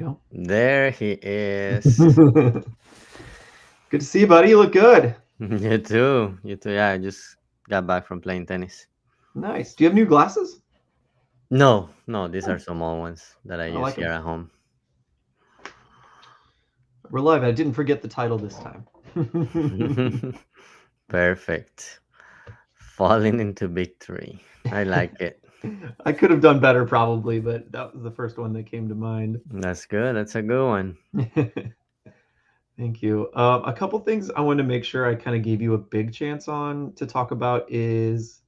go. There he is. Good to see you, buddy. You look good. You too. You too. Yeah, I just got back from playing tennis. Nice. Do you have new glasses? No, no, these are Oh, small ones that I I use like here them. at home. We're live. I didn't forget the title this time. Perfect. Falling into victory. I like it. I could have done better probably, but that was the first one that came to mind. That's good. That's a good one. Thank you. A couple things I wanted to make sure I kind of gave you a big chance on to talk about is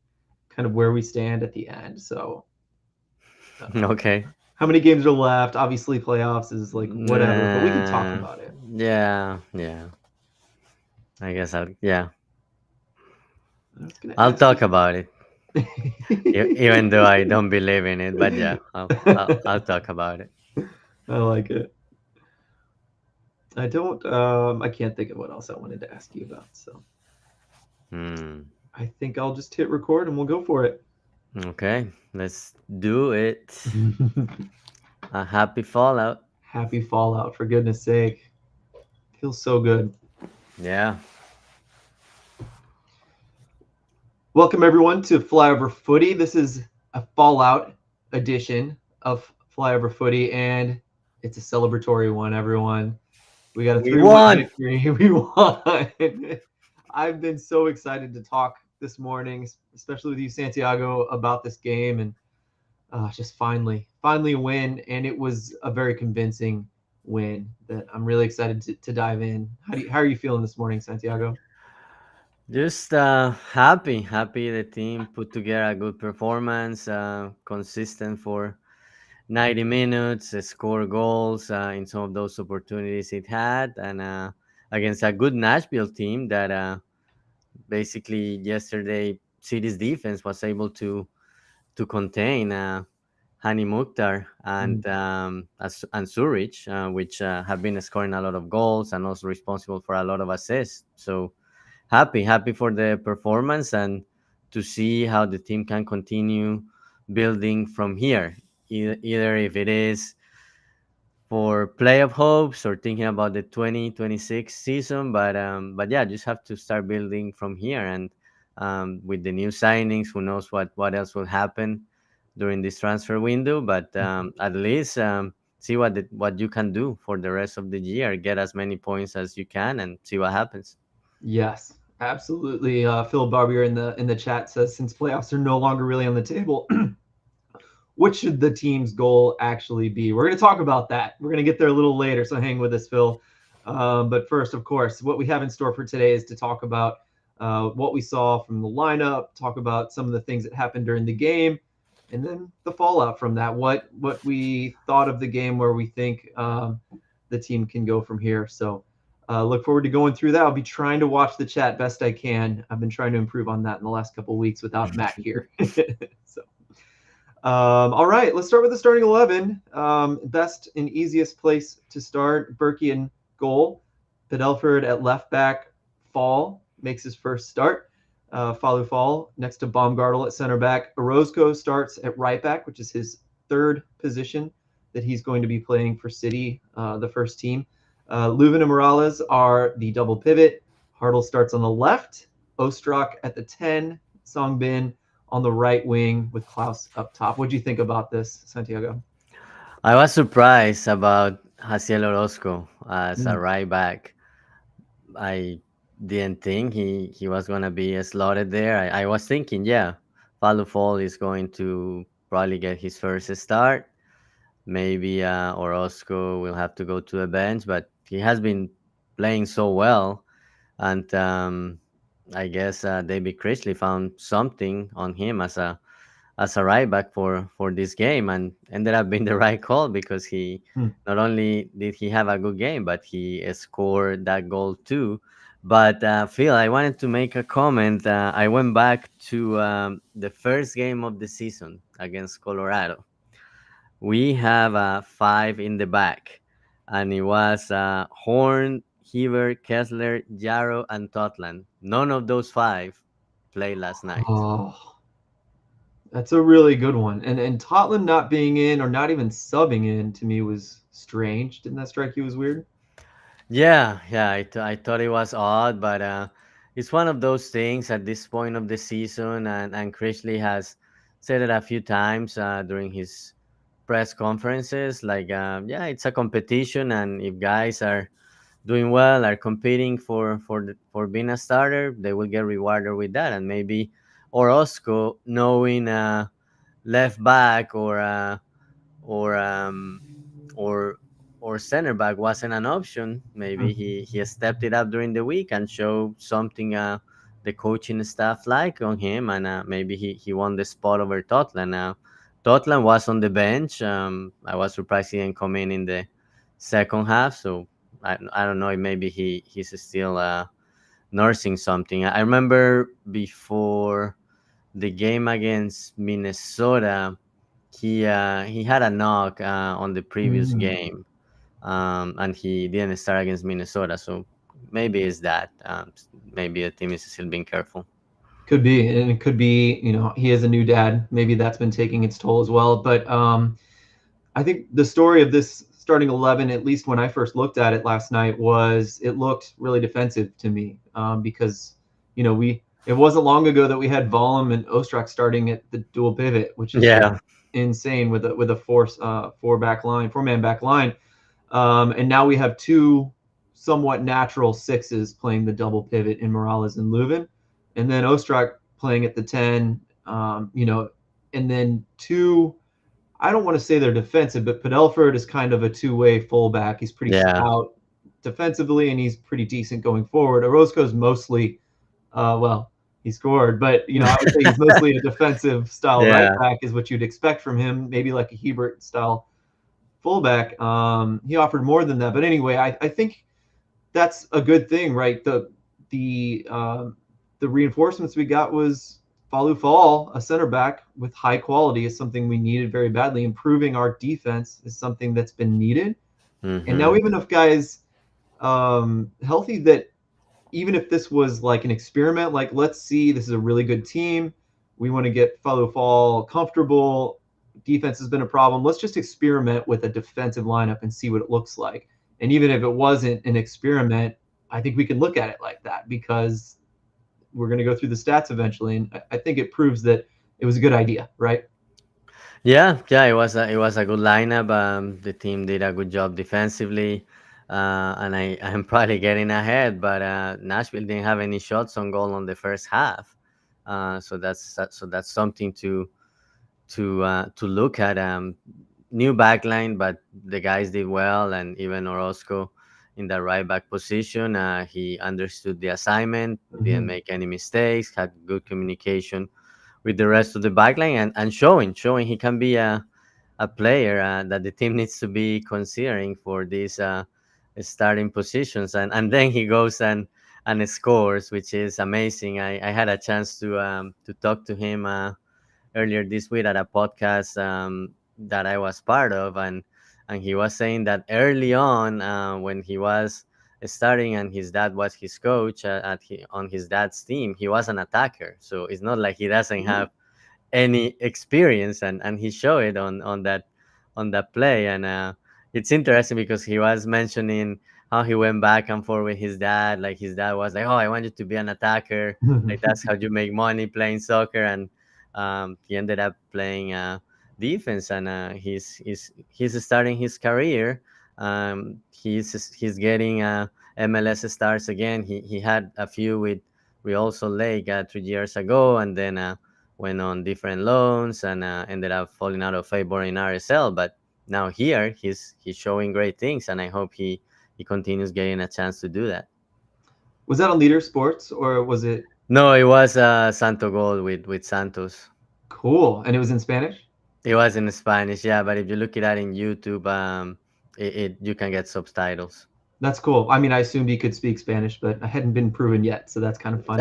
kind of where we stand at the end. So, um, Okay. how many games are left? Obviously, playoffs is like whatever, but we can talk Nah, about it. yeah, yeah. I guess yeah. I was going to I'll ask talk about it, you. even though I don't believe in it. But yeah, I'll talk about it. I like it. I don't. I can't think of what else I wanted to ask you about. So Hmm. I think I'll just hit record and we'll go for it. Okay, let's do it. A happy fallout. Happy Fallout, for goodness sake. Feels so good. Yeah. Welcome, everyone, to Flyover Footy. This is a Fallout edition of Flyover Footy, and it's a celebratory one, everyone. We got a We 3-1 won. victory. We won. I've been so excited to talk this morning, especially with you, Santiago, about this game and just finally a win. And it was a very convincing win that I'm really excited to dive in. How are you feeling this morning, Santiago? Just happy the team put together a good performance, consistent for 90 minutes, score goals in some of those opportunities it had, and against a good Nashville team that basically yesterday City's defense was able to contain Hani Mukhtar Mm. and Zurich, which have been scoring a lot of goals and also responsible for a lot of assists. So happy for the performance and to see how the team can continue building from here. Either if it is for playoff hopes or thinking about the 2026 season, but yeah, just have to start building from here. And with the new signings, who knows what else will happen during this transfer window, but at least see what you can do for the rest of the year, get as many points as you can and see what happens. Yes, absolutely. Phil Barbier in the chat says since playoffs are no longer really on the table, what should the team's goal actually be? We're going to talk about that. We're going to get there a little later, so hang with us, Phil. But first, of course, what we have in store for today is to talk about what we saw from the lineup, talk about some of the things that happened during the game, and then the fallout from that. What we thought of the game, where we think the team can go from here. So look forward to going through that. I'll be trying to watch the chat best I can. I've been trying to improve on that in the last couple of weeks without Matt here. So all right, let's start with the starting 11. Best and easiest place to start. Berkey in goal. Fidelford at left back. Fall makes his first start. Falu Fall next to Baumgartel at center back. Orozco starts at right back, which is his third position that he's going to be playing for City, the first team. Leuven and Morales are the double pivot. Hartle starts on the left. Ostrak at the 10. Songbin on the right wing with Klaus up top. What do you think about this, Santiago? I was surprised about Jaciel Orozco as a Mm. right back. I didn't think he was gonna be slotted there. I was thinking, yeah, Fall is going to probably get his first start. Maybe Orozco will have to go to the bench, but he has been playing so well, and I guess David Critchley found something on him as a right back for this game, and ended up being the right call because he Hmm. not only did he have a good game, but he scored that goal too. But Phil, I wanted to make a comment. I went back to the first game of the season against Colorado. We have five in the back, and it was Horn, Heber, Kessler, Yarrow, and Totland. None of those five played last night. Oh, That's a really good one. And Tottenham not being in or not even subbing in to me was strange. Didn't that strike you as weird? Yeah, yeah, I thought it was odd, but it's one of those things at this point of the season, and Chrisley has said it a few times during his press conferences. Like, yeah, it's a competition, and if guys are doing well, are competing for being a starter, they will get rewarded with that, and maybe Orozco knowing left back or or or center back wasn't an option. Maybe Hmm. he stepped it up during the week and showed something the coaching staff like on him, and maybe he won the spot over Tottenham. Tottenham was on the bench. I was surprised he didn't come in the second half. So I don't know. Maybe he's still nursing something. I remember before the game against Minnesota, he had a knock on the previous Mm. game, and he didn't start against Minnesota. So maybe it's that. Maybe the team is still being careful. Could be, and it could be, he is a new dad. Maybe that's been taking its toll as well. But I think the story of this starting 11, at least when I first looked at it last night, was it looked really defensive to me because we it wasn't long ago that we had Vollum and Ostrak starting at the dual pivot, which is just Yeah. insane with a four man back line, and now we have two somewhat natural sixes playing the double pivot in Morales and Leuven, and then Ostrak playing at the 10, and then two. I don't want to say they're defensive, but Padelford is kind of a two-way fullback. He's pretty Yeah. stout defensively, and he's pretty decent going forward. Orozco's mostly, well, he scored, but I would say he's mostly a defensive style right Yeah. back, is what you'd expect from him. Maybe like a Hebert style fullback. He offered more than that, but anyway, I think that's a good thing, right? The reinforcements we got was Falu Fall, a center back with high quality, is something we needed very badly. Improving our defense is something that's been needed, and now we Hmm. have enough guys healthy that even if this was like an experiment, like let's see, this is a really good team. We want to get Falu Fall comfortable. Defense has been a problem. Let's just experiment with a defensive lineup and see what it looks like. And even if it wasn't an experiment, I think we can look at it like that because we're going to go through the stats eventually. And I think it proves that it was a good idea, right? Yeah, yeah, it was a good lineup. The team did a good job defensively, and I'm probably getting ahead, but Nashville didn't have any shots on goal on the first half, so that's something to look at. New backline, but the guys did well, and even Orozco in the right back position, he understood the assignment, didn't Mm-hmm. make any mistakes, had good communication with the rest of the backline, and showing he can be a player that the team needs to be considering for these starting positions, and then he goes and scores, which is amazing. I had a chance to talk to him earlier this week at a podcast that I was part of, and he was saying that early on when he was starting and his dad was his coach on his dad's team, he was an attacker. So it's not like he doesn't Mm-hmm. have any experience, and he showed it on that play. And it's interesting because he was mentioning how he went back and forth with his dad. Like his dad was like, oh, I want you to be an attacker, like that's how you make money playing soccer. And he ended up playing defense, and he's starting his career. He's getting MLS stars again. He had a few with Real Salt Lake 3 years ago, and then went on different loans and ended up falling out of favor in RSL. But now here he's showing great things, and I hope he continues getting a chance to do that. Was that on Leader Sports or was it No, it was Santo Gold with Santos. cool? And it was in Spanish? It was in Spanish, yeah. But if you look it at in YouTube, you can get subtitles. That's cool. I mean, I assumed he could speak Spanish, but I hadn't been proven yet, so that's kind of fun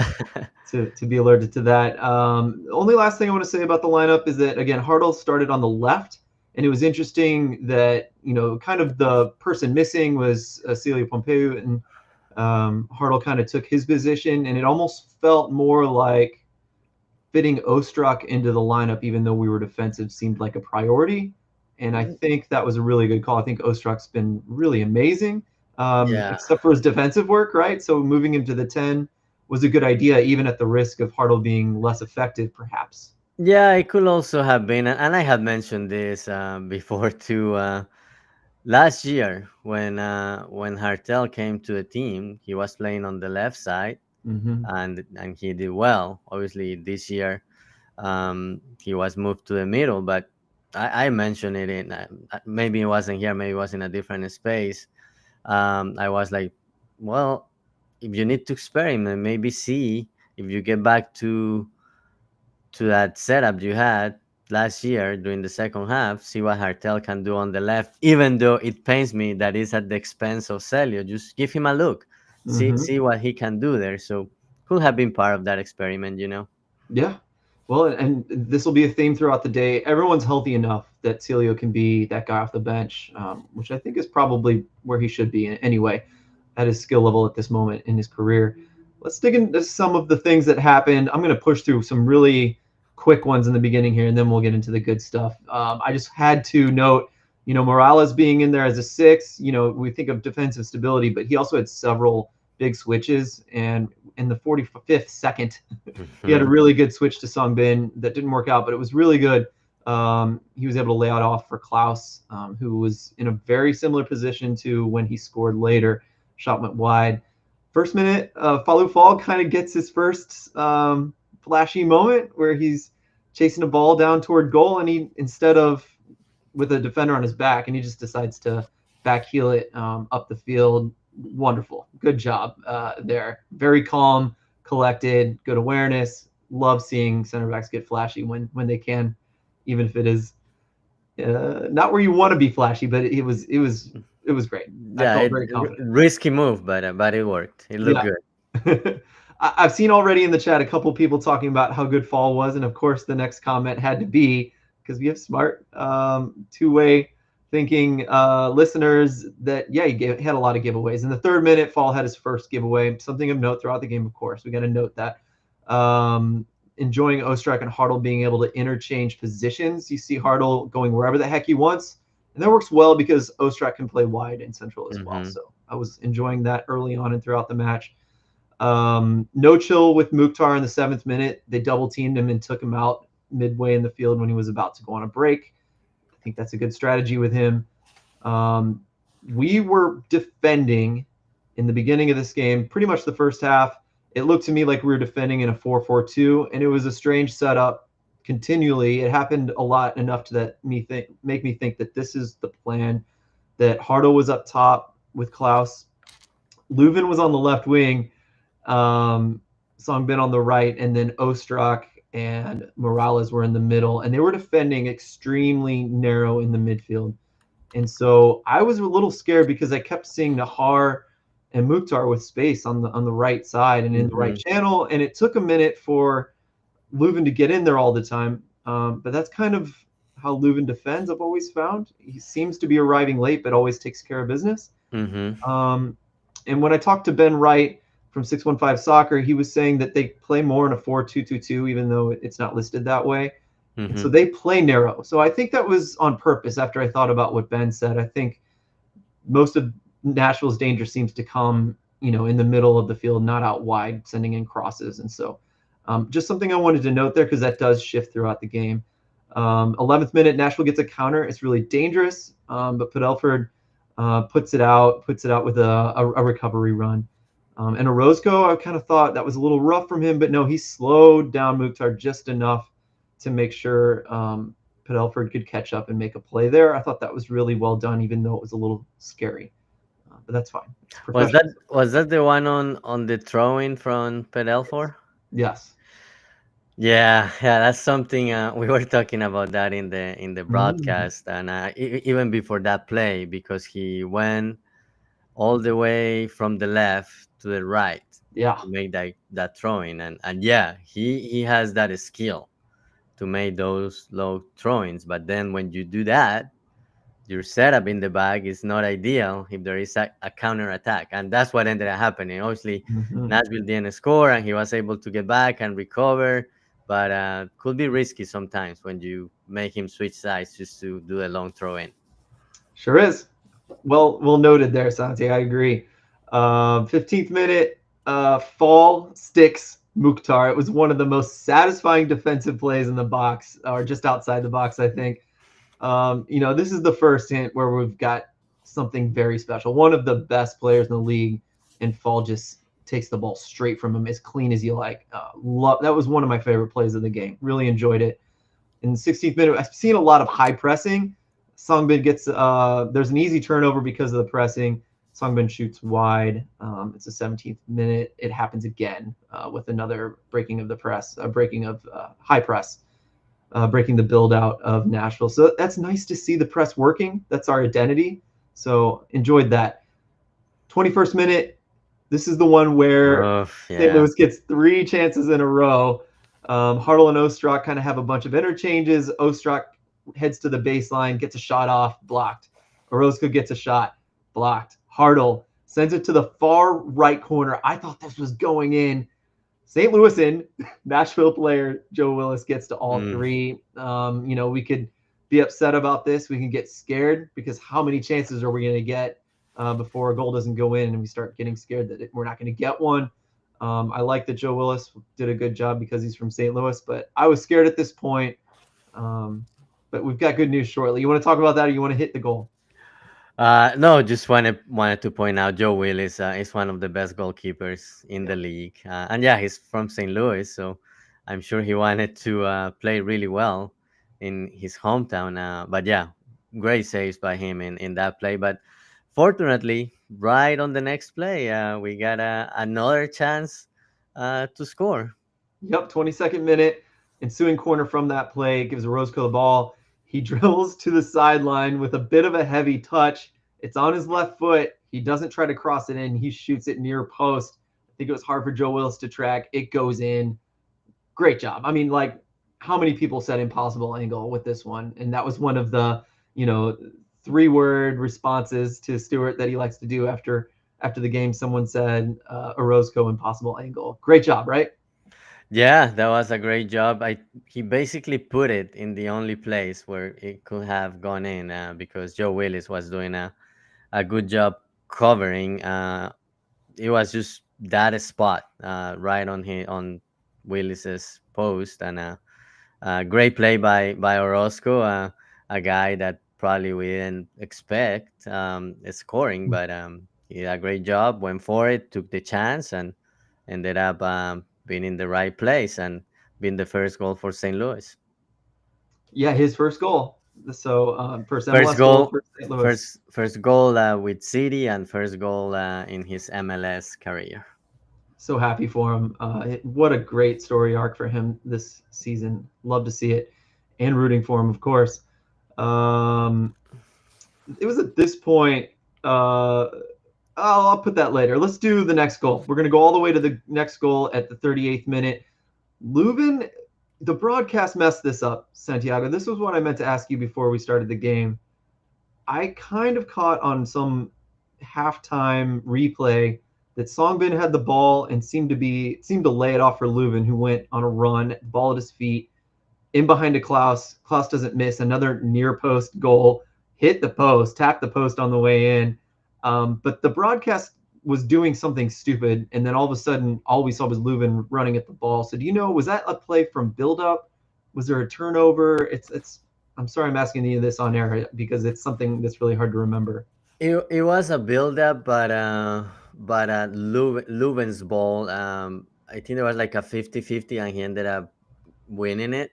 to be alerted to that. Only last thing I want to say about the lineup is that again, Hartle started on the left, and it was interesting that kind of the person missing was Celia Pompeu, and Hartle kind of took his position, and it almost felt more like fitting Ostrak into the lineup, even though we were defensive, seemed like a priority. And I think that was a really good call. I think Ostrak's been really amazing, Yeah. except for his defensive work, right? So moving him to the 10 was a good idea, even at the risk of Hartle being less effective, perhaps. Yeah, it could also have been, and I had mentioned this before too. Last year, when Hartel came to the team, he was playing on the left side, Mm-hmm. and he did well. Obviously, this year he was moved to the middle, but I mentioned it in maybe it wasn't here, maybe it was in a different space. I was like, well, if you need to experiment, maybe see if you get back to that setup you had last year during the second half, see what Hartel can do on the left, even though it pains me that it's at the expense of Celio. Just give him a look, Mm-hmm. see what he can do there. So could have been part of that experiment, you know. Yeah. Well, and this will be a theme throughout the day. Everyone's healthy enough that Celio can be that guy off the bench, which I think is probably where he should be anyway, at his skill level at this moment in his career. Let's dig into some of the things that happened. I'm going to push through some really quick ones in the beginning here, and then we'll get into the good stuff. I just had to note, Morales being in there as a six. We think of defensive stability, but he also had several big switches, and in the 45th second, he had a Hmm. really good switch to Song Bin that didn't work out, but it was really good. He was able to lay it off for Klaus, who was in a very similar position to when he scored later. Shot went wide. First minute, Fallu Fall kind of gets his first flashy moment where he's chasing a ball down toward goal, and he, instead of with a defender on his back, and he just decides to back heel it up the field. Wonderful. Good job there. Very calm, collected, good awareness. Love seeing center backs get flashy when they can, even if it is not where you want to be flashy, but it was great. I Yeah, felt very confident. risky move, but it worked. It looked Yeah. good. I've seen already in the chat a couple people talking about how good Fall was, and of course the next comment had to be, because we have smart two-way thinking listeners, that yeah, he had a lot of giveaways. In the third minute, Fall had his first giveaway, something of note throughout the game. Of course, we got to note that. Enjoying Ostrak and Hartle being able to interchange positions. You see Hartle going wherever the heck he wants, and that works well because Ostrak can play wide and central as well. Hmm. So I was enjoying that early on and throughout the match. No chill with Mukhtar in the 7th minute. They double teamed him and took him out midway in the field when he was about to go on a break. I think that's a good strategy with him. Um, we were defending in the beginning of this game, pretty much the first half. It looked to me like we were defending in a 4-4-2, and it was a strange setup continually. It happened a lot, enough to make me think that this is the plan. That Hardo was up top with Klaus, Leuven was on the left wing, Songbin on the right, and then Ostrak and Morales were in the middle, and they were defending extremely narrow in the midfield. And so I was a little scared because I kept seeing Nahar and Mukhtar with space on the right side and in the right Hmm. channel, and it took a minute for Leuven to get in there all the time. But that's kind of how Leuven defends. I've always found he seems to be arriving late, but always takes care of business. Hmm. Um, and when I talked to Ben Wright from 615 Soccer, he was saying that they play more in a 4-2-2-2, even though it's not listed that way. And so Hmm. they play narrow. So I think that was on purpose after I thought about what Ben said. I think most of Nashville's danger seems to come, in the middle of the field, not out wide, sending in crosses. And so just something I wanted to note there because that does shift throughout the game. 11th minute, Nashville gets a counter. It's really dangerous, but Padelford puts it out with a recovery run. And Orozco, I kind of thought that was a little rough from him, but no, he slowed down Mukhtar just enough to make sure Padelford could catch up and make a play there. I thought that was really well done, even though it was a little scary. But that's fine. It's professional. Was that the one on the throwing from Pedelfor? Yes. Yeah, yeah, that's something we were talking about that in the Mm, broadcast, and even before that play, because he went all the way from the left to the right yeah. to make that throwing, and yeah, he has that skill to make those low throwings. But then when you do that, your setup in the bag is not ideal if there is a counter attack, and that's what ended up happening. Obviously, Hmm. Nashville didn't score, and he was able to get back and recover. but could be risky sometimes when you make him switch sides just to do a long throw in. Sure is. Well noted there, Santi. I agree. 15th minute, fall sticks Mukhtar. It was one of the most satisfying defensive plays in the box, or just outside the box, I think. This is the first hint where we've got something very special. One of the best players in the league, and Fall just takes the ball straight from him as clean as you like. That was one of my favorite plays of the game. Really enjoyed it. In the 16th minute, I've seen a lot of high pressing. Songbin gets there's an easy turnover because of the pressing. Songbin shoots wide. It's the 17th minute. It happens again with another breaking of the press, breaking of high press, breaking the build out of Nashville. So that's nice to see the press working. That's our identity. So enjoyed that. 21st minute. This is the one where Oh, St. yeah. Louis gets 3 chances in a row. Hartle and Ostrak kind of have a bunch of interchanges. Ostrak heads to the baseline, gets a shot off, blocked. Orozco gets a shot, blocked. Hartle sends it to the far right corner. I thought this was going in. St. Louis in. Nashville player Joe Willis gets to all Mm. three. We could be upset about this. We can get scared because how many chances are we going to get before a goal doesn't go in and we start getting scared that we're not going to get one? I like that Joe Willis did a good job because he's from St. Louis, but I was scared at this point. But we've got good news shortly. You want to talk about that, or you want to hit the goal? No, just wanted to point out Joe Willis is one of the best goalkeepers in Yeah. the league, and yeah, he's from St. Louis, so I'm sure he wanted to play really well in his hometown. But yeah, great saves by him in that play. But fortunately, right on the next play, we got another chance to score. Yep, 22nd minute, ensuing corner from that play gives Orozco the ball. He drills to the sideline with a bit of a heavy touch. It's on his left foot. He doesn't try to cross it in. He shoots it near post. I think it was hard for Joe Willis to track. It goes in. Great job. I mean, like, how many people said impossible angle with this one? And that was one of the, 3-word responses to Stewart that he likes to do after the game. Someone said Orozco impossible angle. Great job, right? Yeah, that was a great job. He basically put it in the only place where it could have gone in because Joe Willis was doing a good job covering. It was just that spot right on Willis's post, and great play by Orozco, a guy that probably we didn't expect scoring, but he did a great job. Went for it, took the chance, and ended up being in the right place and being the first goal for St. Louis. Yeah, his first goal. So first First MLS goal goal, for St. Louis. first goal with City, and first goal in his MLS career. So happy for him. What a great story arc for him this season. Love to see it, and rooting for him, of course. Um, it was at this point. I'll put that later. Let's do the next goal. We're going to go all the way to the next goal at the 38th minute. Leuven, the broadcast messed this up, Santiago. This was what I meant to ask you before we started the game. I kind of caught on some halftime replay that Songbin had the ball and seemed to lay it off for Leuven, who went on a run, ball at his feet, in behind to Klaus. Klaus doesn't miss. Another near post goal, hit the post, tapped the post on the way in. But the broadcast was doing something stupid, and then all of a sudden, all we saw was Leuven running at the ball. So do you know, was that a play from build up? Was there a turnover? It's. I'm sorry, I'm asking you this on air because it's something that's really hard to remember. It was a build up, but Leuven's ball. I think it was like a 50-50, and he ended up winning it,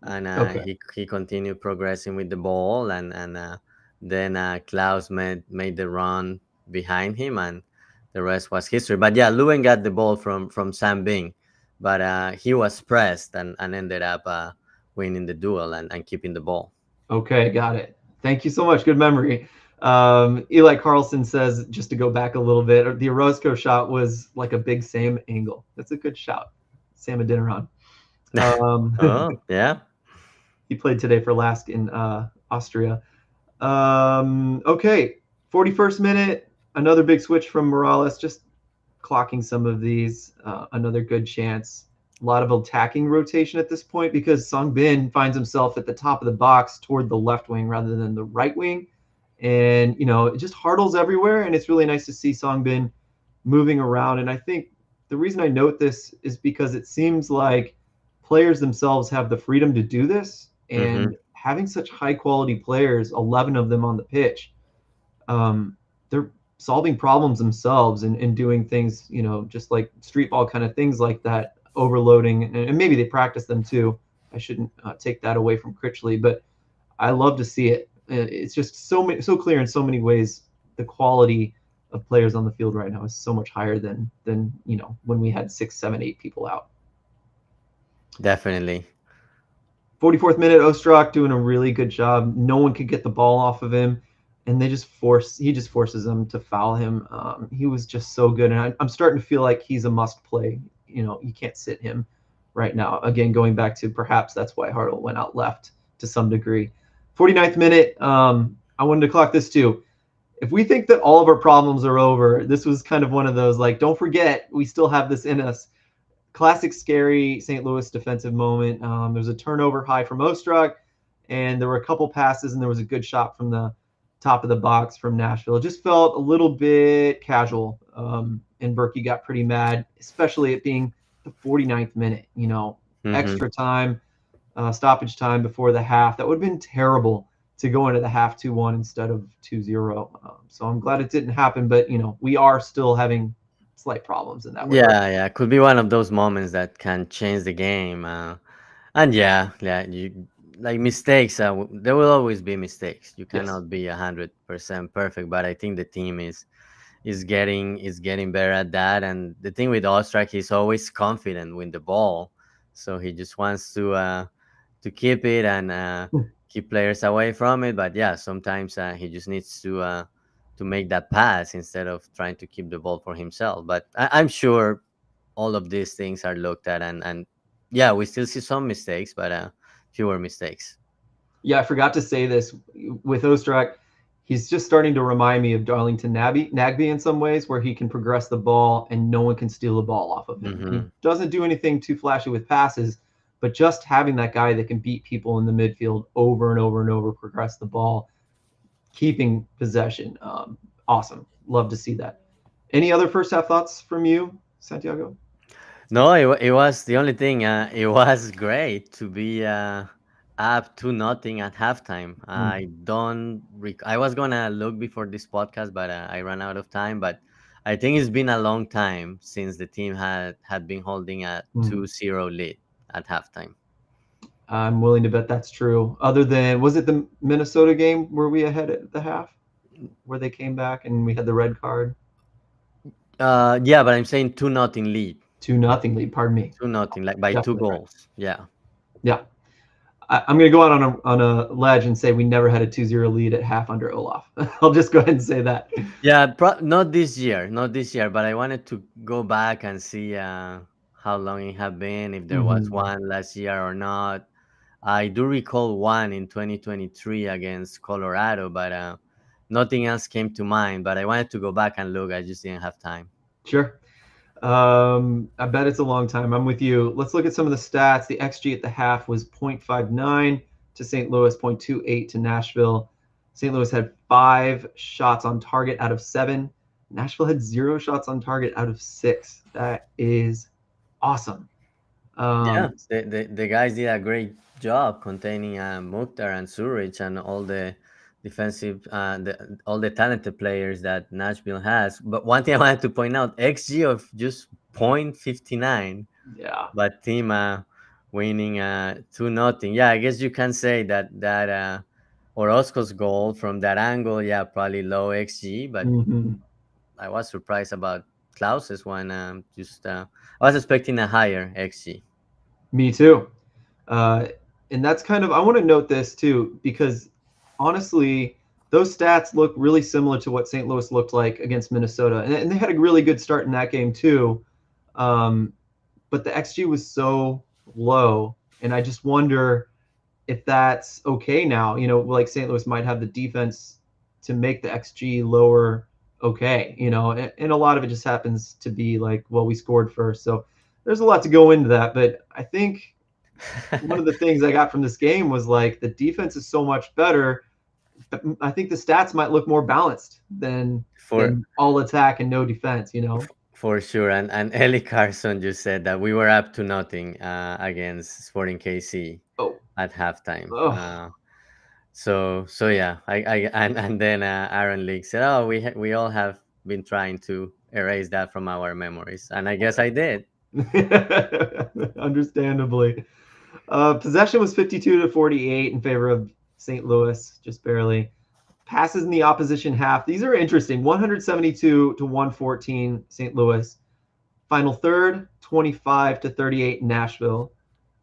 and Okay. he continued progressing with the ball, and then Klaus made the run behind him, and the rest was history. But yeah, Leuven got the ball from Sam Bing, but he was pressed and ended up winning the duel and keeping the ball. Okay, got it. Thank you so much. Good memory. Eli Carlson says, just to go back a little bit, the Orozco shot was like a big Sam angle. That's a good shout. Sam Adeniran. Oh yeah. He played today for Lask in Austria. Okay, 41st minute, another big switch from Morales, just clocking some of these. Another good chance. a lot of attacking rotation at this point because Song Bin finds himself at the top of the box toward the left wing rather than the right wing. And, it just hurdles everywhere. And it's really nice to see Song Bin moving around. And I think the reason I note this is because it seems like players themselves have the freedom to do this. Mm-hmm. And having such high quality players, 11 of them on the pitch, they're solving problems themselves and doing things, just like street ball kind of things like that, overloading, and maybe they practice them too. I shouldn't take that away from Critchley, but I love to see it. It's just so clear in so many ways. The quality of players on the field right now is so much higher than when we had 6, 7, 8 people out. Definitely. 44th minute, Ostrak doing a really good job. No one could get the ball off of him, and he just forces them to foul him. He was just so good, and I'm starting to feel like he's a must play. You can't sit him right now. Again, going back to perhaps that's why Hartle went out left to some degree. 49th minute, I wanted to clock this too. If we think that all of our problems are over, this was kind of one of those like, don't forget, we still have this in us. Classic scary St. Louis defensive moment. There was a turnover high from Ostrak, and there were a couple passes, and there was a good shot from the top of the box from Nashville. It just felt a little bit casual, and Berkey got pretty mad, especially it being the 49th minute. Mm-hmm. Extra time, stoppage time before the half. That would have been terrible to go into the half 2-1 instead of 2-0. So I'm glad it didn't happen, but we are still having slight problems in that regard. Yeah, yeah, could be one of those moments that can change the game. And yeah, you like mistakes. There will always be mistakes. You Yes. cannot be 100% perfect. But I think the team is getting better at that. And the thing with Ostrak, he's always confident with the ball, so he just wants to keep it and keep players away from it. But yeah, sometimes he just needs to make that pass instead of trying to keep the ball for himself. But I'm sure all of these things are looked at, and yeah, we still see some mistakes, but fewer mistakes. Yeah, I forgot to say this with Ostrak. He's just starting to remind me of Darlington Nagby in some ways, where he can progress the ball and no one can steal the ball off of him. And he Hmm. doesn't do anything too flashy with passes, but just having that guy that can beat people in the midfield over and over and over, progress the ball, keeping possession. Awesome. Love to see that. Any other first half thoughts from you, Santiago? No, it was the only thing. It was great to be up to nothing at halftime. Mm, I was gonna look before this podcast, but I ran out of time. But I think it's been a long time since the team had been holding a mm. 2-0 lead at halftime. I'm willing to bet that's true. Other than, was it the Minnesota game where we ahead at the half, where they came back and we had the red card? Yeah, but I'm saying 2-0 lead, 2-0 lead. Pardon me. 2-0, like by two Definitely right. goals. Yeah. Yeah. I'm going to go out on a ledge and say we never had a 2-0 lead at half under Olaf. I'll just go ahead and say that. Yeah, not this year, but I wanted to go back and see how long it had been, if there was Mm-hmm. one last year or not. I do recall one in 2023 against Colorado, but nothing else came to mind. But I wanted to go back and look. I just didn't have time. Sure. I bet it's a long time. I'm with you. Let's look at some of the stats. The XG at the half was 0.59 to St. Louis, 0.28 to Nashville. St. Louis had 5 shots on target out of 7. Nashville had 0 shots on target out of 6. That is awesome. Yeah, Um, the guys did a great job containing Mukhtar and Zurich and all the defensive, all the talented players that Nashville has. But one thing I wanted to point out, XG of just 0.59, yeah. but team winning 2-0. Yeah, I guess you can say that Orozco's goal from that angle, yeah, probably low XG, but Hmm. I was surprised about Klaus's one. I was expecting a higher XG. Me too. Uh, and that's kind of, I want to note this too, because honestly, those stats look really similar to what St. Louis looked like against Minnesota. And they had a really good start in that game too. Um, but the XG was so low. And I just wonder if that's okay now. Like St. Louis might have the defense to make the XG lower. Okay. And a lot of it just happens to be like, well, we scored first. So there's a lot to go into that, but I think one of the things I got from this game was like the defense is so much better. I think the stats might look more balanced for than all attack and no defense. You know. for sure. And Ellie Carson just said that we were up to nothing against Sporting KC Oh. at halftime. Oh. So yeah, and then Aaron Leak said, "Oh, we all have been trying to erase that from our memories," and I guess I did. Understandably. Possession was 52 to 48 in favor of St. Louis, just barely. Passes in the opposition half. These are interesting. 172 to 114 St. Louis. Final third, 25 to 38 Nashville.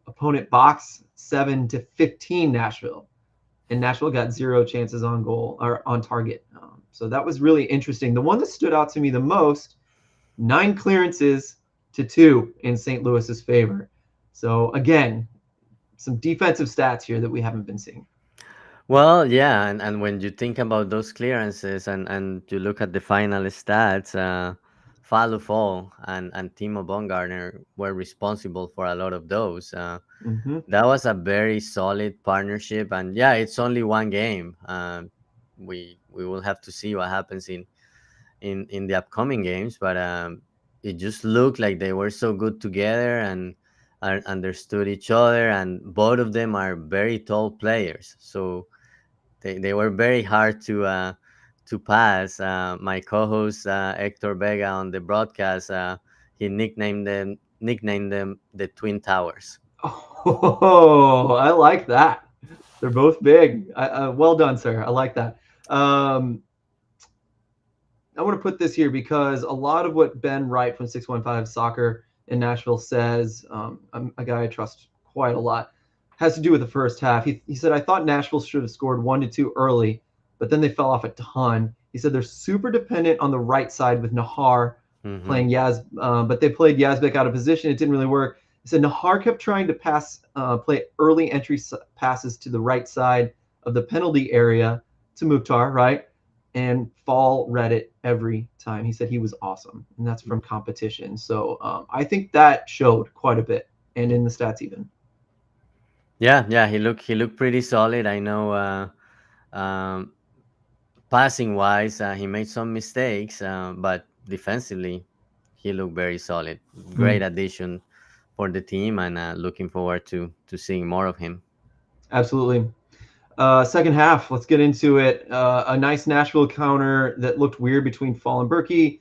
Opponent box, 7 to 15 Nashville. And Nashville got 0 chances on goal or on target. So that was really interesting. The one that stood out to me the most, 9 clearances to 2 in St. Louis's favor. So again, some defensive stats here that we haven't been seeing. Well, yeah, and when you think about those clearances and you look at the final stats, Fallu Fall and Timo Baumgartner were responsible for a lot of those. Mm-hmm. That was a very solid partnership, and yeah, it's only one game. We will have to see what happens in the upcoming games, but it just looked like they were so good together and understood each other, and both of them are very tall players, so they were very hard to pass. My co-host Hector Vega on the broadcast, he nicknamed them the Twin Towers. Oh, I like that. They're both big. Well done, sir. I like that. I want to put this here because a lot of what Ben Wright from 615 Soccer in Nashville says, a guy I trust quite a lot, has to do with the first half. He said, I thought Nashville should have scored 1-2 early, but then they fell off a ton. He said they're super dependent on the right side with Nahar Mm-hmm. playing but they played Yazbek out of position. It didn't really work. He said Nahar kept trying to play early entry passes to the right side of the penalty area to Mukhtar, right? And Fall read it every time. He said he was awesome, and that's from competition. So I think that showed quite a bit, and in the stats even. Yeah, he looked pretty solid. I know. Passing wise, he made some mistakes, but defensively, he looked very solid. Great Mm, addition for the team, and looking forward to seeing more of him. absolutely. Second half, let's get into it. A nice Nashville counter that looked weird between Fall and Berkey.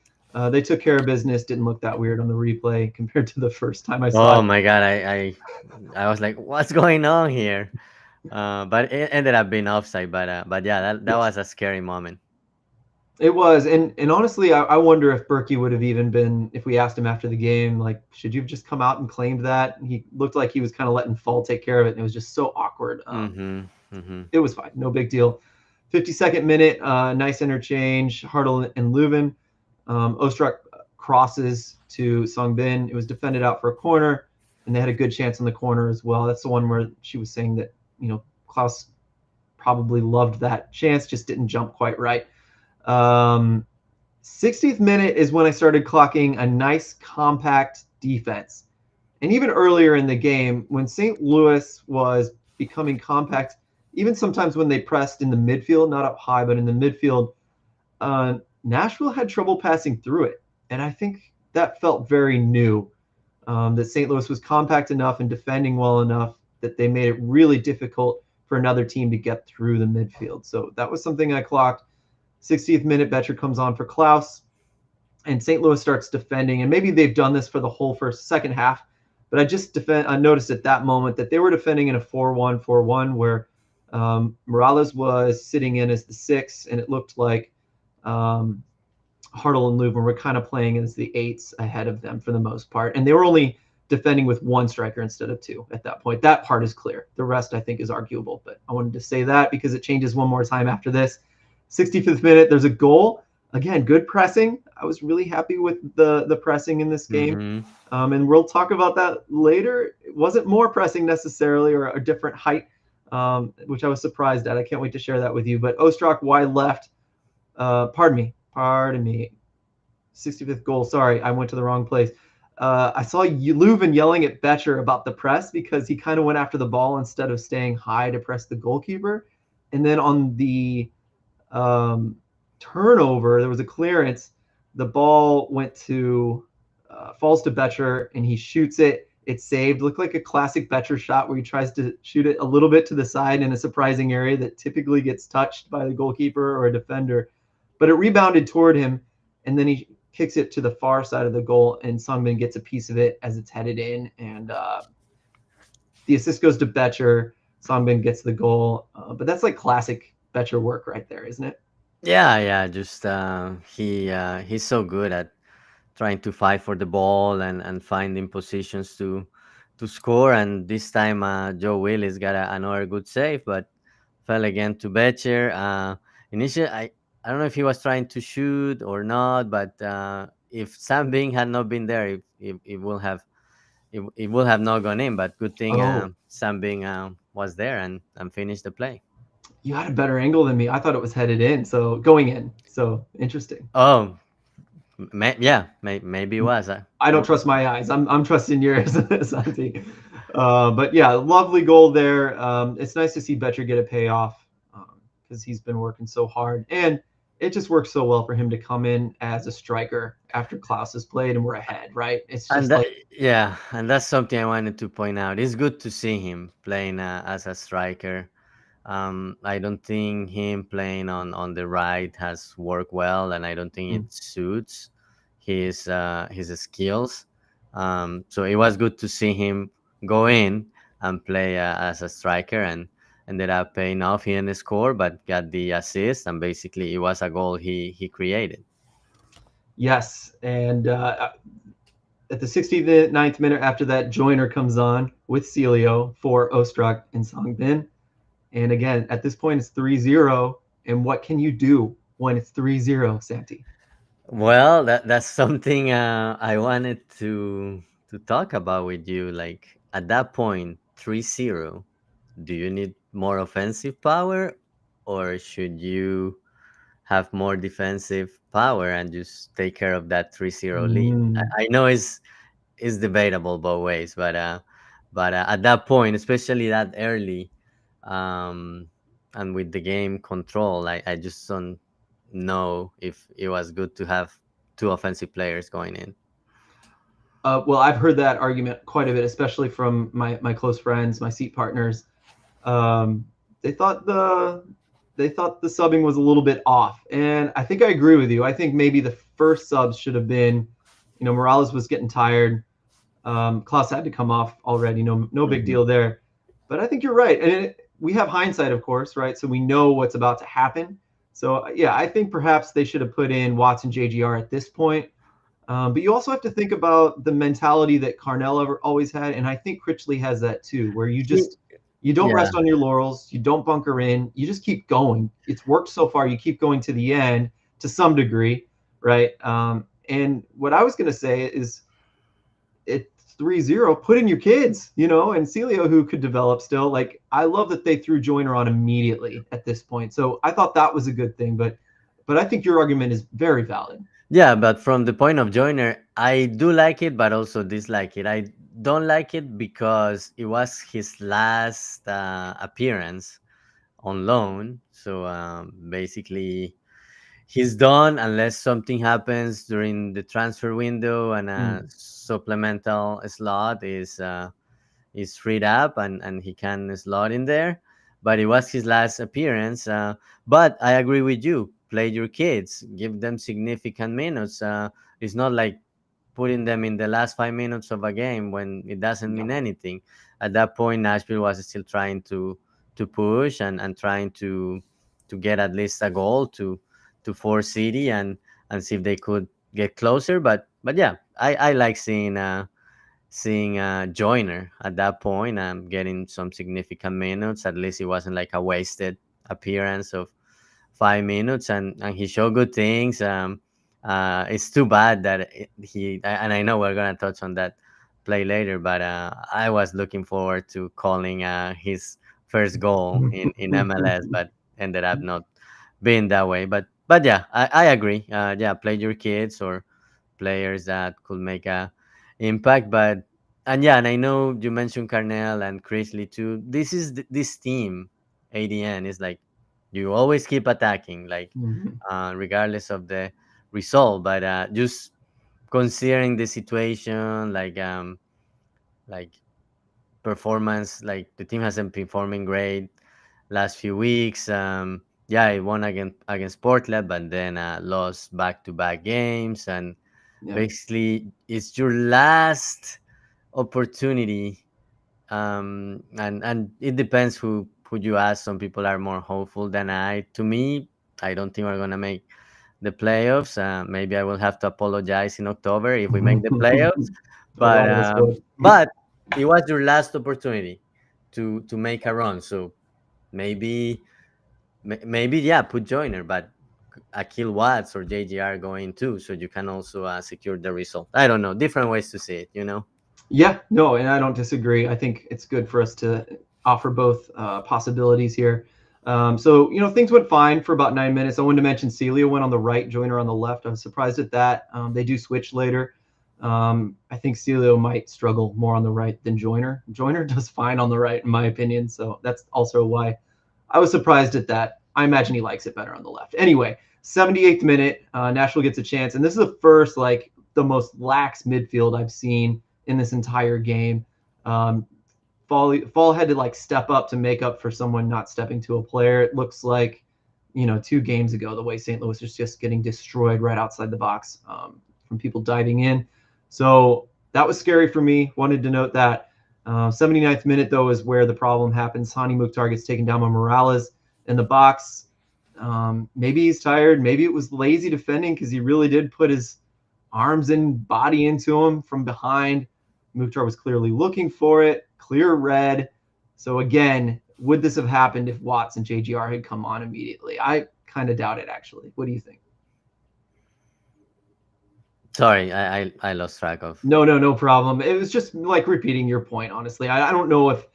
They took care of business. Didn't look that weird on the replay compared to the first time I saw Oh it. my God, I was like, what's going on here? But it ended up being offside. But yeah, that Yes. was a scary moment. It was, and honestly, I wonder if Berkey would have even been if we asked him after the game, like, should you have just come out and claimed that? He looked like he was kind of letting Fall take care of it, and it was just so awkward. Mm-hmm. Mm-hmm. It was fine, no big deal. 52nd minute, nice interchange, Hartle and Leuven. Ostrak crosses to Song Bin. It was defended out for a corner, and they had a good chance on the corner as well. That's the one where she was saying that Klaus probably loved that chance, just didn't jump quite right. 60th minute is when I started clocking a nice compact defense. And even earlier in the game, when St. Louis was becoming compact, even sometimes when they pressed in the midfield, not up high, but in the midfield, Nashville had trouble passing through it. And I think that felt very new, that St. Louis was compact enough and defending well enough that they made it really difficult for another team to get through the midfield. So that was something I clocked. 60th minute, Betcher comes on for Klaus, and St. Louis starts defending. And maybe they've done this for the whole second half, but I noticed at that moment that they were defending in a 4-1-4-1 where Morales was sitting in as the 6, and it looked like Hartle and Leuven were kind of playing as the 8s ahead of them for the most part. And they were only defending with 1 striker instead of 2 at that point. That part is clear. The rest, I think, is arguable. But I wanted to say that because it changes one more time after this. 65th minute, there's a goal. Again, good pressing. I was really happy with the pressing in this game. Mm-hmm. And we'll talk about that later. It wasn't more pressing necessarily or a different height, which I was surprised at. I can't wait to share that with you. But Ostrak wide left. Pardon me. 65th goal. Sorry, I went to the wrong place. I saw Leuven yelling at Betcher about the press because he kind of went after the ball instead of staying high to press the goalkeeper. And then on the um, turnover, there was a clearance. The ball went to falls to Betcher, and he shoots it. It's saved. Looked like a classic Betcher shot where he tries to shoot it a little bit to the side in a surprising area that typically gets touched by the goalkeeper or a defender. But it rebounded toward him, and then he kicks it to the far side of the goal, and Sungmin gets a piece of it as it's headed in, and the assist goes to Betcher. Songbin gets the goal, but that's like classic Betcher work right there, isn't it? Yeah, yeah. Just he's so good at trying to fight for the ball and finding positions to score. And this time, Joe Willis got another good save, but fell again to Betcher. Initially, I don't know if he was trying to shoot or not, but if Sam Bing had not been there, it will have it will have not gone in. But good thing Oh, Sam Bing was there and finished the play. you had a better angle than me. I thought it was headed in, so going in. So interesting. Oh, yeah, maybe it was. I don't trust my eyes. I'm trusting yours, Santi. But yeah, lovely goal there. It's nice to see Betcher get a payoff because he's been working so hard, and it just works so well for him to come in as a striker after Klaus has played and we're ahead, right? It's And just that, like, yeah, and that's something I wanted to point out. It's good to see him playing as a striker. I don't think him playing on the right has worked well, and I don't think mm, it suits his skills. So it was good to see him go in and play as a striker, and ended up paying off. He didn't score, but got the assist, and basically it was a goal he created. yes. And at the 69th minute after that, Joyner comes on with Celio for Ostrak and Songbin. And again, at this point, it's 3-0. And what can you do when it's 3-0, Santi? Well, that's something I wanted to talk about with you. Like at that point, 3-0, do you need more offensive power, or should you have more defensive power and just take care of that 3-0 lead? Mm. I know it's debatable both ways, but at that point, especially that early, um, and with the game control, I just don't know if it was good to have two offensive players going in. Well, I've heard that argument quite a bit, especially from my close friends, my seat partners. Um, they thought the subbing was a little bit off, and I think I agree with you. I think maybe the first subs should have been, Morales was getting tired. Klaus had to come off already. No big Hmm. deal there. But I think you're right, and we have hindsight, of course, right? So we know what's about to happen. So yeah, I think perhaps they should have put in Watson JGR at this point. But you also have to think about the mentality that Carnell always had, and I think Critchley has that too, where you don't Yeah, rest on your laurels, you don't bunker in, you just keep going. It's worked so far, you keep going to the end to some degree, right? And what I was going to say is it's 3-0, put in your kids, and Celio who could develop still. Like I love that they threw Joyner on immediately at this point. So I thought that was a good thing, but I think your argument is very valid. yeah, but from the point of Joyner, I do like it, but also dislike it. I don't like it because it was his last appearance on loan. So basically, he's done unless something happens during the transfer window and a Mm. supplemental slot is freed up and he can slot in there. But it was his last appearance. But I agree with you. Play your kids, give them significant minutes. It's not like putting them in the last 5 minutes of a game when it doesn't Yeah. mean anything. At that point, Nashville was still trying to push and trying to get at least a goal to force City and see if they could get closer. But yeah, I like seeing Joyner at that point and getting some significant minutes. At least it wasn't like a wasted appearance of 5 minutes, and he showed good things. It's too bad that and I know we're gonna touch on that play later, but I was looking forward to calling his first goal in MLS, but ended up not being that way. But yeah, I agree. Yeah, play your kids or players that could make a impact. But and yeah, and I know you mentioned Carnell and Chrisley too. This is this team, ADN is like you always keep attacking, like Mhm. regardless of the result. But just considering the situation, like performance, like the team hasn't been performing great last few weeks. Yeah, I won against Portland, but then lost back-to-back games, and Yeah. basically it's your last opportunity. And it depends who you ask. Some people are more hopeful than I. To me, I don't think we're gonna make the playoffs. Maybe I will have to apologize in October if we make the playoffs. A But lot of us would. but it was your last opportunity to make a run. So maybe maybe yeah, put Joyner, but Akil Watts or JGR going too, so you can also secure the result. I don't know, different ways to see it. Yeah, no, and I don't disagree. I think it's good for us to offer both possibilities here. So, things went fine for about 9 minutes. I wanted to mention Celia went on the right, Joyner on the left. I was surprised at that. They do switch later. I think Celio might struggle more on the right than Joyner. Joyner does fine on the right, in my opinion. So that's also why I was surprised at that. I imagine he likes it better on the left. Anyway, 78th minute, Nashville gets a chance, and this is the first the most lax midfield I've seen in this entire game. Um, Fall had to step up to make up for someone not stepping to a player. It looks like 2 games ago the way St. Louis was just getting destroyed right outside the box from people diving in. So that was scary for me. Wanted to note that. 79th minute, though, is where the problem happens. Hani Mukhtar gets taken down by Morales in the box. Maybe he's tired. Maybe it was lazy defending because he really did put his arms and body into him from behind. Mukhtar was clearly looking for it. Clear red. So again, would this have happened if Watts and JGR had come on immediately? I kind of doubt it, actually. What do you think? Sorry, I lost track of. No problem. It was just repeating your point, honestly. I don't know if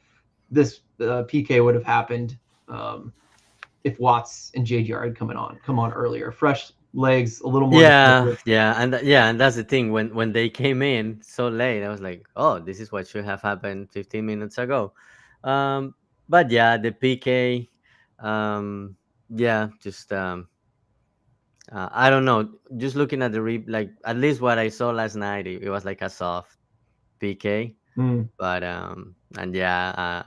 this PK would have happened if Watts and JGR had come on earlier. Fresh legs, a little more Yeah, decisive. yeah, and yeah, and that's the thing. When they came in so late, I was like, oh, this is what should have happened 15 minutes ago. Um, but yeah, the PK, yeah, just I don't know. Just looking at the like at least what I saw last night, it was like a soft PK. Mm, But and yeah,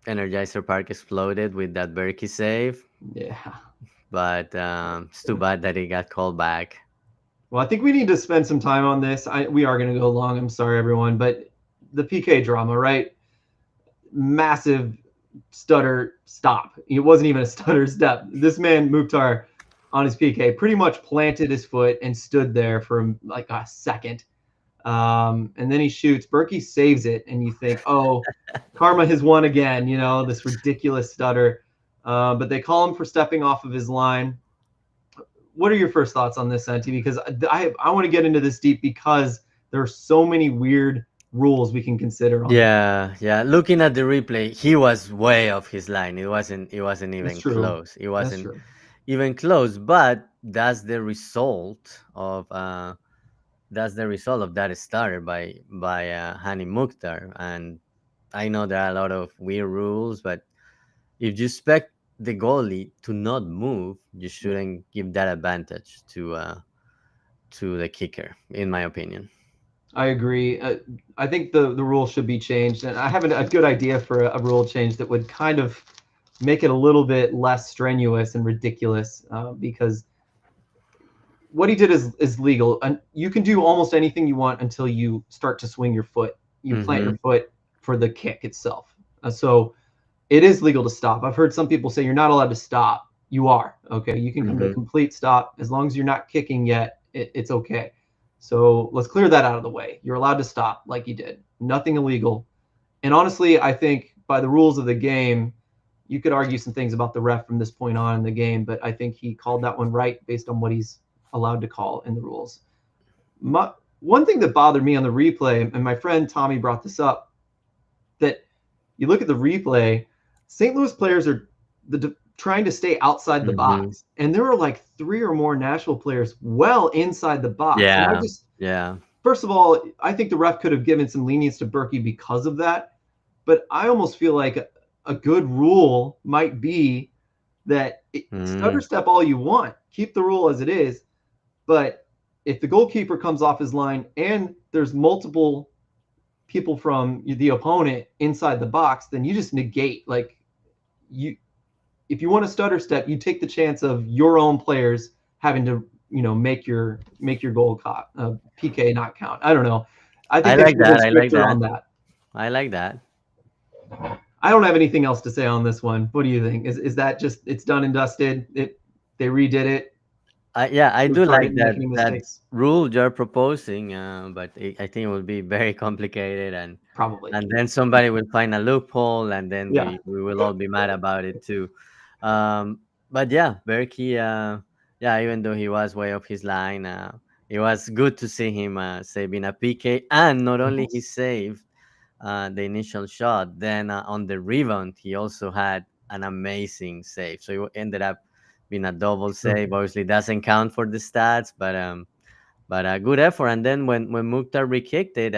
Energizer Park exploded with that Berkey save. yeah. But it's too bad that he got called back. Well, I think we need to spend some time on this. We are going to go long. I'm sorry, everyone, but the PK drama, right? Massive stutter stop. It wasn't even a stutter step. This man Mukhtar on his PK pretty much planted his foot and stood there for like a second. And then he shoots. Berkey saves it, and you think, oh, karma has won again. This ridiculous stutter. But they call him for stepping off of his line. What are your first thoughts on this, Santi? Because I want to get into this deep because there are so many weird rules we can consider on this. Yeah, yeah. Looking at the replay, he was way off his line. It wasn't That's even true. close. It That's wasn't true. even close. But that's the result of that starter by Hani Mukhtar. And I know there are a lot of weird rules, but if you expect the goalie to not move, you Yeah. shouldn't give that advantage to the kicker, in my opinion. I agree. I think the rule should be changed, and I have a good idea for a rule change that would kind of make it a little bit less strenuous and ridiculous. Because what he did is legal, and you can do almost anything you want until you start to swing your foot. You plant Mm-hmm. your foot for the kick itself. So it is legal to stop. I've heard some people say you're not allowed to stop. You are. Okay. You can come to a Mm-hmm. complete stop as long as you're not kicking yet. It's okay. So let's clear that out of the way. You're allowed to stop like you did. Nothing illegal. And honestly, I think by the rules of the game, you could argue some things about the ref from this point on in the game, but I think he called that one right based on what he's allowed to call in the rules. One thing that bothered me on the replay, and my friend Tommy brought this up, that you look at the replay, St. Louis players are trying to stay outside the Mm-hmm. box, and there were like 3 or more Nashville players well inside the box, and I Yeah, just yeah. first of all, I think the ref could have given some lenience to Berkey because of that. But I almost feel like a good rule might be that stutter Mm, step all you want, keep the rule as it is. But if the goalkeeper comes off his line and there's multiple people from the opponent inside the box, then you just negate. Like, you, if you want to stutter step, you take the chance of your own players having to, make your goal PK not count. I don't know. I I think they like should have been that. I like stricter that. on that. I like that. I don't have anything else to say on this one. What do you think? Is that just it's done and dusted? They redid it. Yeah, I do Restart it like and make that any that mistakes? rule you're proposing, but I think it will be very complicated, Probably. and then somebody will find a loophole, and then Yeah. we will all be mad about it too. Um, but yeah, Berkey, yeah, even though he was way off his line, it was good to see him saving a PK, and not only he Yes. saved the initial shot, then on the rebound he also had an amazing save. So it ended up being a double save. Obviously, doesn't count for the stats, but a good effort. And then when Mukhtar re-kicked it,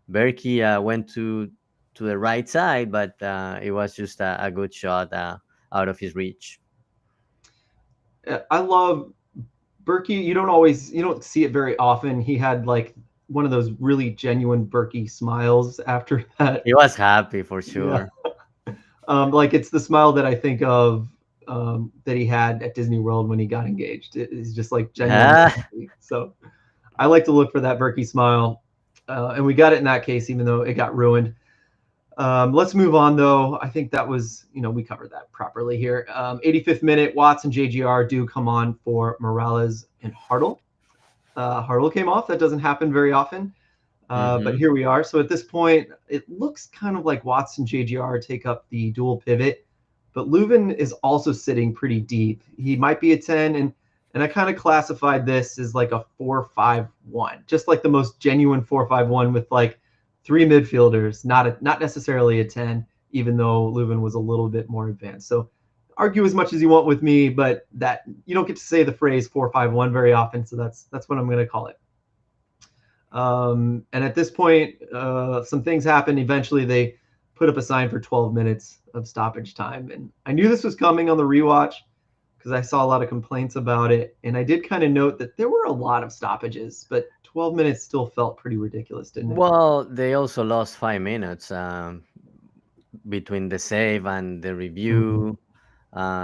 Berkey went to the right side, but it was just a good shot out of his reach. I love Berkey. You don't see it very often. He had like one of those really genuine Berkey smiles after that. He was happy for Yeah. sure. Like it's the smile that I think of, that he had at Disney World when he got engaged. It is just like genuinely Yeah. happy. So I like to look for that Berkey smile, and we got it in that case, even though it got ruined. Let's move on, though. I think that was, we covered that properly here. 85th minute, Watts and JGR do come on for Morales and Hartle. Hartle came off. That doesn't happen very often, but Hmm. here we are. So at this point, it looks kind of like Watts and JGR take up the dual pivot, but Leuven is also sitting pretty deep. He might be a 10, and I kind of classified this as like a 4-5-1, just like the most genuine 4-5-1 with like three midfielders, not necessarily a 10, even though Leuven was a little bit more advanced. So argue as much as you want with me, but that you don't get to say the phrase 4-5-1 very often, so that's what I'm going to call it. And at this point, some things happened. Eventually, they put up a sign for 12 minutes of stoppage time. And I knew this was coming on the rewatch because I saw a lot of complaints about it. And I did kind of note that there were a lot of stoppages, but 12 minutes still felt pretty ridiculous, didn't it? Well, they also lost 5 minutes between the save and the Mm-hmm. review.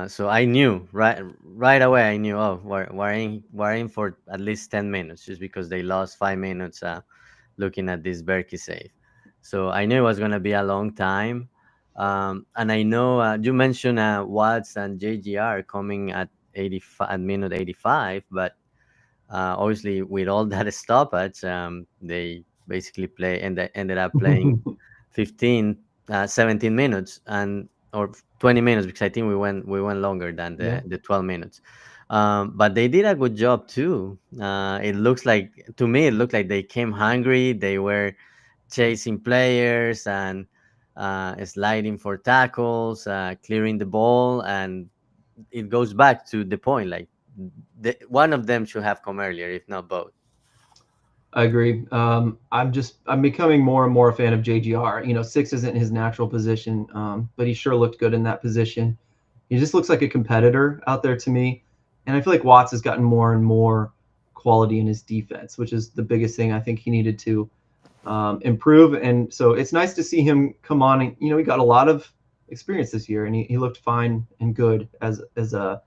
So I knew right away. I knew, oh, we're in for at least 10 minutes just because they lost 5 minutes looking at this Berkey save. So I knew it was gonna be a long time. And I know you mentioned Watts and JGR coming at 85 at minute 85, but obviously with all that stoppage, they basically ended up playing 15 17 minutes and or 20 minutes because I think we went longer than Yeah, the 12 minutes. But they did a good job too. It looks like to me it looked like they came hungry. They were chasing players and sliding for tackles, clearing the ball, and it goes back to the point like one of them should have come earlier, if not both. I agree. I'm becoming more and more a fan of JGR. Six isn't his natural position, but he sure looked good in that position. He just looks like a competitor out there to me. And I feel like Watts has gotten more and more quality in his defense, which is the biggest thing I think he needed to improve. And so it's nice to see him come on. And, he got a lot of experience this year, and he looked fine and good as a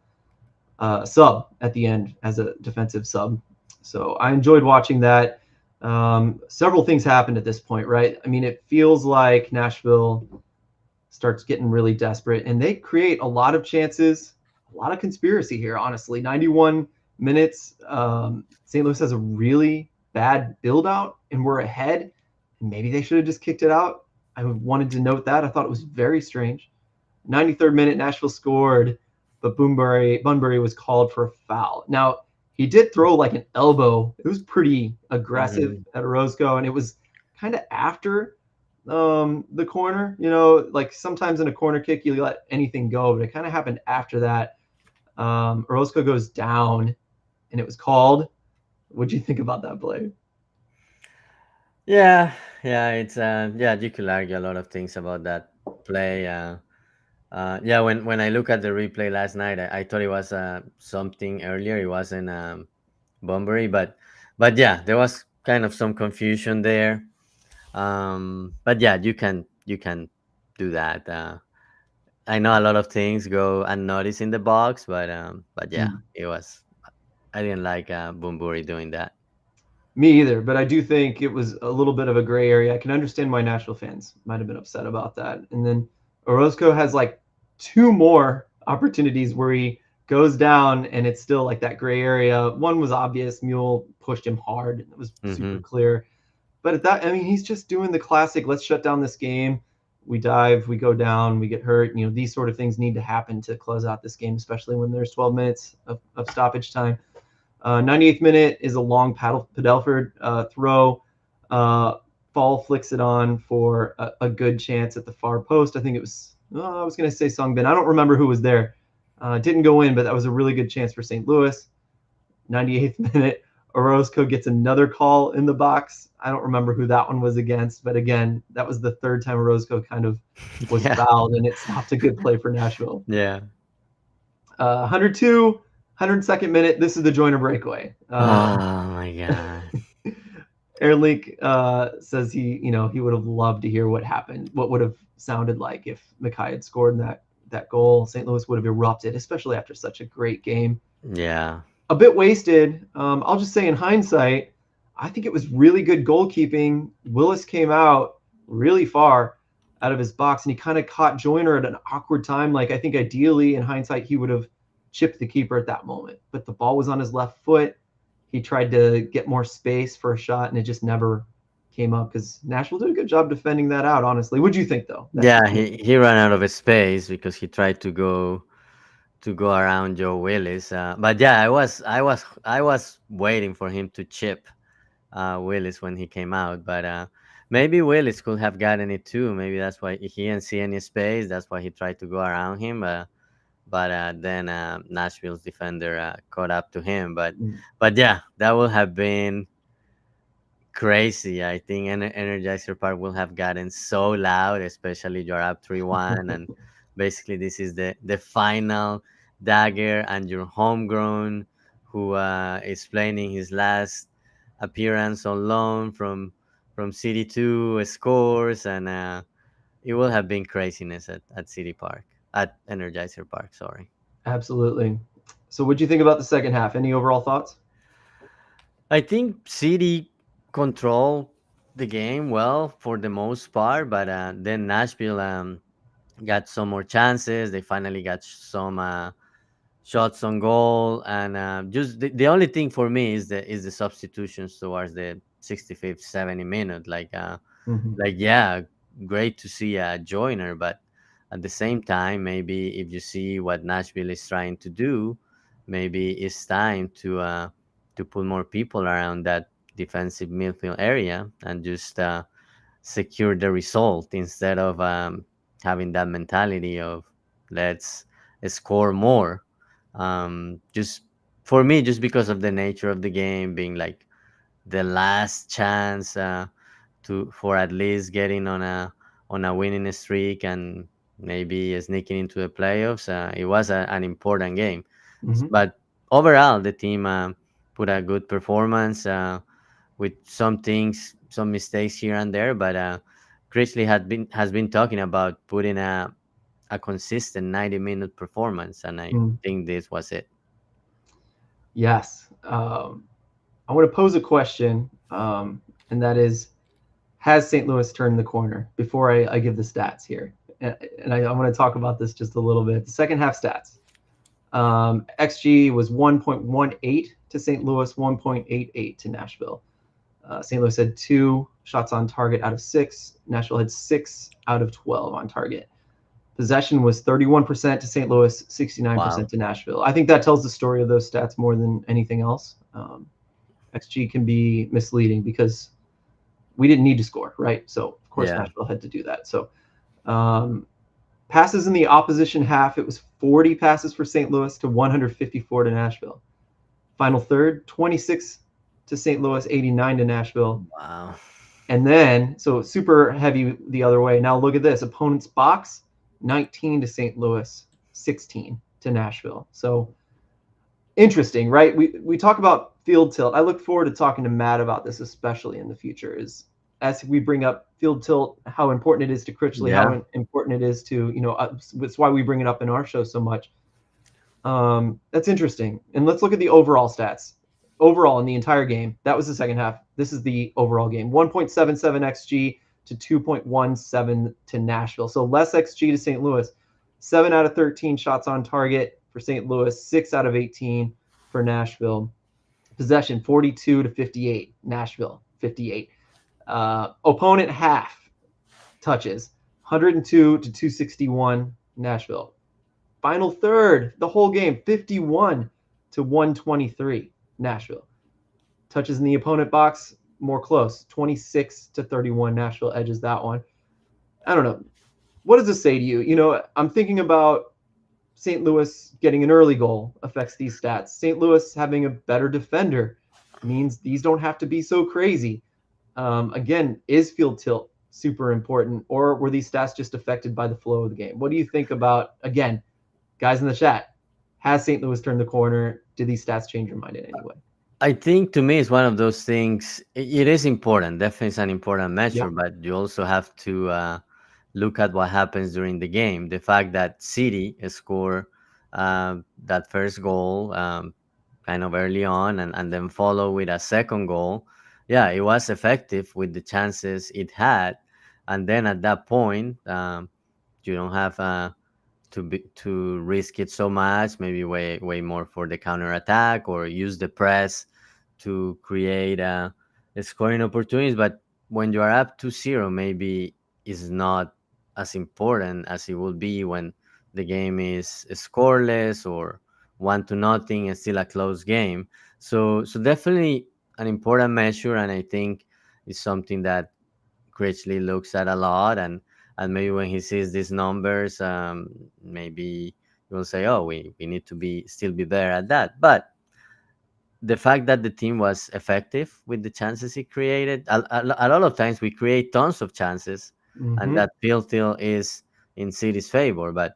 sub at the end, as a defensive sub. So I enjoyed watching that. Several things happened at this point, right? I mean, it feels like Nashville starts getting really desperate, and they create a lot of chances, a lot of conspiracy here, honestly. 91 minutes. St. Louis has a really bad build out, and we're ahead. Maybe they should have just kicked it out. I wanted to note that. I thought it was very strange. 93rd minute, Nashville scored, but Bunbury was called for a foul. Now, he did throw like an elbow. It was pretty aggressive Hmm. at Orozco, and it was kind of after the corner. Like sometimes in a corner kick, you let anything go, but it kind of happened after that. Orozco goes down, and it was called. What do you think about that play? Yeah, yeah, it's yeah, you could argue a lot of things about that play. Yeah, when I look at the replay last night, I thought it was something earlier. It wasn't Bunbury, but yeah, there was kind of some confusion there. But yeah, you can do that. I know a lot of things go unnoticed in the box, but yeah, Mm. it was. I didn't like Bunbury doing that. Me either, but I do think it was a little bit of a gray area. I can understand why Nashville fans might have been upset about that. And then Orozco has like two more opportunities where he goes down and it's still like that gray area. One was obvious. Mule pushed him hard. It was super Mm-hmm. clear. But at that, I mean, he's just doing the classic, let's shut down this game. We dive, we go down, we get hurt. You know, these sort of things need to happen to close out this game, especially when there's 12 minutes of stoppage time. 98th minute is a long Padelford throw. Uh, Fall flicks it on for a good chance at the far post. I think it was, I was going to say Sung Bin. I don't remember who was there. Didn't go in, but that was a really good chance for St. Louis. 98th minute, Orozco gets another call in the box. I don't remember who that one was against, but again, that was the third time Orozco kind of was Yeah, fouled, and it stopped a good play for Nashville. yeah. 102, 102nd minute. This is the Joyner breakaway. Oh my god. Airlink says he would have loved to hear what happened, what would have sounded like if Mackay had scored that goal. St. Louis would have erupted, especially after such a great game. Yeah. A bit wasted. I'll just say in hindsight, I think it was really good goalkeeping. Willis came out really far out of his box and he kind of caught Joyner at an awkward time. Like I think ideally in hindsight, he would have chipped the keeper at that moment, but the ball was on his left foot. He tried to get more space for a shot and it just never came up because Nashville did a good job defending that out, honestly. What do you think though? That Yeah, situation? he ran out of space because he tried to go around Joe Willis. But yeah, I was waiting for him to chip Willis when he came out. But maybe Willis could have gotten it too. Maybe that's why he didn't see any space. That's why he tried to go around him. But then Nashville's defender caught up to him. Mm. But yeah, that would have been crazy. I think Energizer Park will have gotten so loud, especially you're up 3-1, and basically this is the final dagger, and your homegrown who is playing his last appearance on loan from City 2 scores, and it will have been craziness at City Park at Energizer Park. Sorry. Absolutely. So what do you think about the second half? Any overall thoughts? I think City control the game well for the most part, but then Nashville got some more chances. They finally got some shots on goal, and just the only thing for me is the substitutions towards the 65th, 70 minute. Mm-hmm. Like yeah, great to see a joiner, but at the same time, maybe if you see what Nashville is trying to do, maybe it's time to put more people around that defensive midfield area and just secure the result instead of having that mentality of let's score more. Just for me, just because of the nature of the game being like the last chance to for at least getting on a winning streak and maybe sneaking into the playoffs. It was an important game, Mm-hmm. but overall the team put a good performance with some things, some mistakes here and there. But Chrisley has been talking about putting a consistent 90-minute performance, and I Mm. think this was it. Yes. I want to pose a question, and that is, has St. Louis turned the corner? Before I give the stats here, and I want to talk about this just a little bit. The second half stats. XG was 1.18 to St. Louis, 1.88 to Nashville. St. Louis had 2 shots on target out of 6. Nashville had 6 out of 12 on target. Possession was 31% to St. Louis, Wow. 69% to Nashville. I think that tells the story of those stats more than anything else. XG can be misleading because we didn't need to score, right? So of course Yeah. Nashville had to do that. So um, passes in the opposition half, it was 40 passes for St. Louis to 154 to Nashville. Final third, 26 to St. Louis, 89 to Nashville. Wow. And then, so super heavy the other way. Now look at this. Opponent's box, 19 to St. Louis, 16 to Nashville. So interesting, right? We talk about field tilt. I look forward to talking to Matt about this, especially in the future, is as we bring up field tilt, how important it is to Critchley, Yeah. how important it is to, it's why we bring it up in our show so much. That's interesting. And let's look at the overall stats. Overall in the entire game, that was the second half. This is the overall game. 1.77 XG to 2.17 to Nashville. So less XG to St. Louis. 7 out of 13 shots on target for St. Louis, 6 out of 18 for Nashville. Possession 42 to 58. Nashville 58. Opponent half touches 102 to 261. Nashville. Final third, the whole game, 51 to 123. Nashville. Touches in the opponent box, more close, 26 to 31. Nashville edges that one. I don't know. What does this say to you? I'm thinking about St. Louis getting an early goal affects these stats. St. Louis having a better defender means these don't have to be so crazy. Again, is field tilt super important, or were these stats just affected by the flow of the game? What do you think about, again, guys in the chat, has St. Louis turned the corner? Did these stats change your mind in any way? I think to me it's one of those things. It is important. Definitely, it's an important Yeah. measure, but you also have to look at what happens during the game. The fact that City score that first goal kind of early on, and then follow with a second goal. Yeah, it was effective with the chances it had, and then at that point, you don't have to risk it so much. Maybe way more for the counter attack or use the press to create scoring opportunities. But when you are up to zero, maybe it's not as important as it would be when the game is scoreless or 1-0 and still a close game. So definitely an important measure, and I think it's something that Critchley looks at a lot, and maybe when he sees these numbers, maybe he will say, "Oh, we need to be still be better at that." But the fact that the team was effective with the chances it created, a lot of times we create tons of chances, and Mm-hmm. that field still is in City's favor, but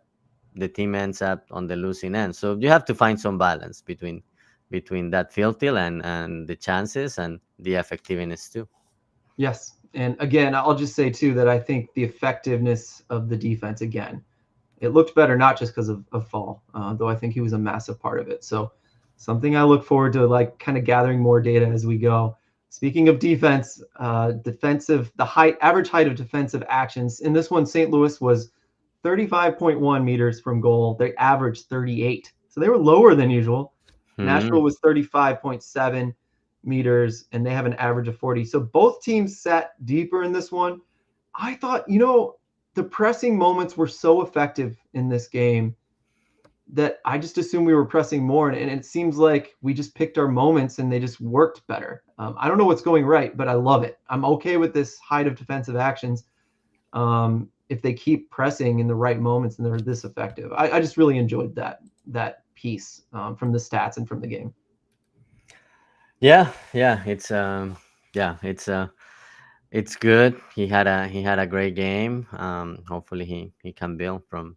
the team ends up on the losing end. So you have to find some balance between that field still and the chances and the effectiveness too. Yes. And again, I'll just say too that I think the effectiveness of the defense, again, it looked better not just because of Fall, though I think he was a massive part of it. So something I look forward to, like kind of gathering more data as we go. Speaking of defense, the average height of defensive actions in this one, St. Louis was 35.1 meters from goal. They averaged 38, so they were lower than usual. Hmm. Nashville was 35.7 meters, and they have an average of 40. So both teams sat deeper in this one. I thought, the pressing moments were so effective in this game that I just assumed we were pressing more. And it seems like we just picked our moments and they just worked better. I don't know what's going right, but I love it. I'm okay with this height of defensive actions if they keep pressing in the right moments and they're this effective. I just really enjoyed that piece from the stats and from the game. Yeah, yeah, yeah, it's good. He had a great game. Hopefully he can build from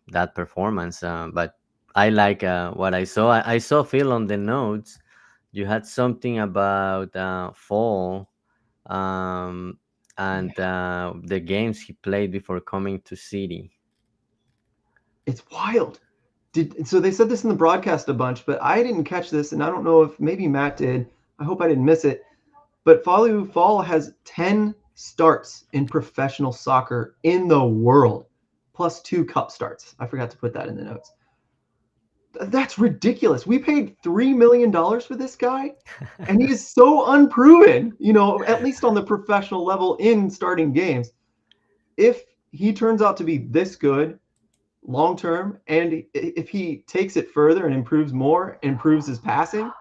that performance. But I like what I saw. I saw Phil on the notes. You had something about Fall, um, and the games he played before coming to City. It's wild. So they said this in the broadcast a bunch, but I didn't catch this, and I don't know if maybe Matt did. I hope I didn't miss it. But Falu Fall has 10 starts in professional soccer in the world, plus 2 cup starts. I forgot to put that in the notes. That's ridiculous. We paid $3 million for this guy, and he is so unproven, at least on the professional level in starting games. If he turns out to be this good long term, and if he takes it further and improves more, improves his passing,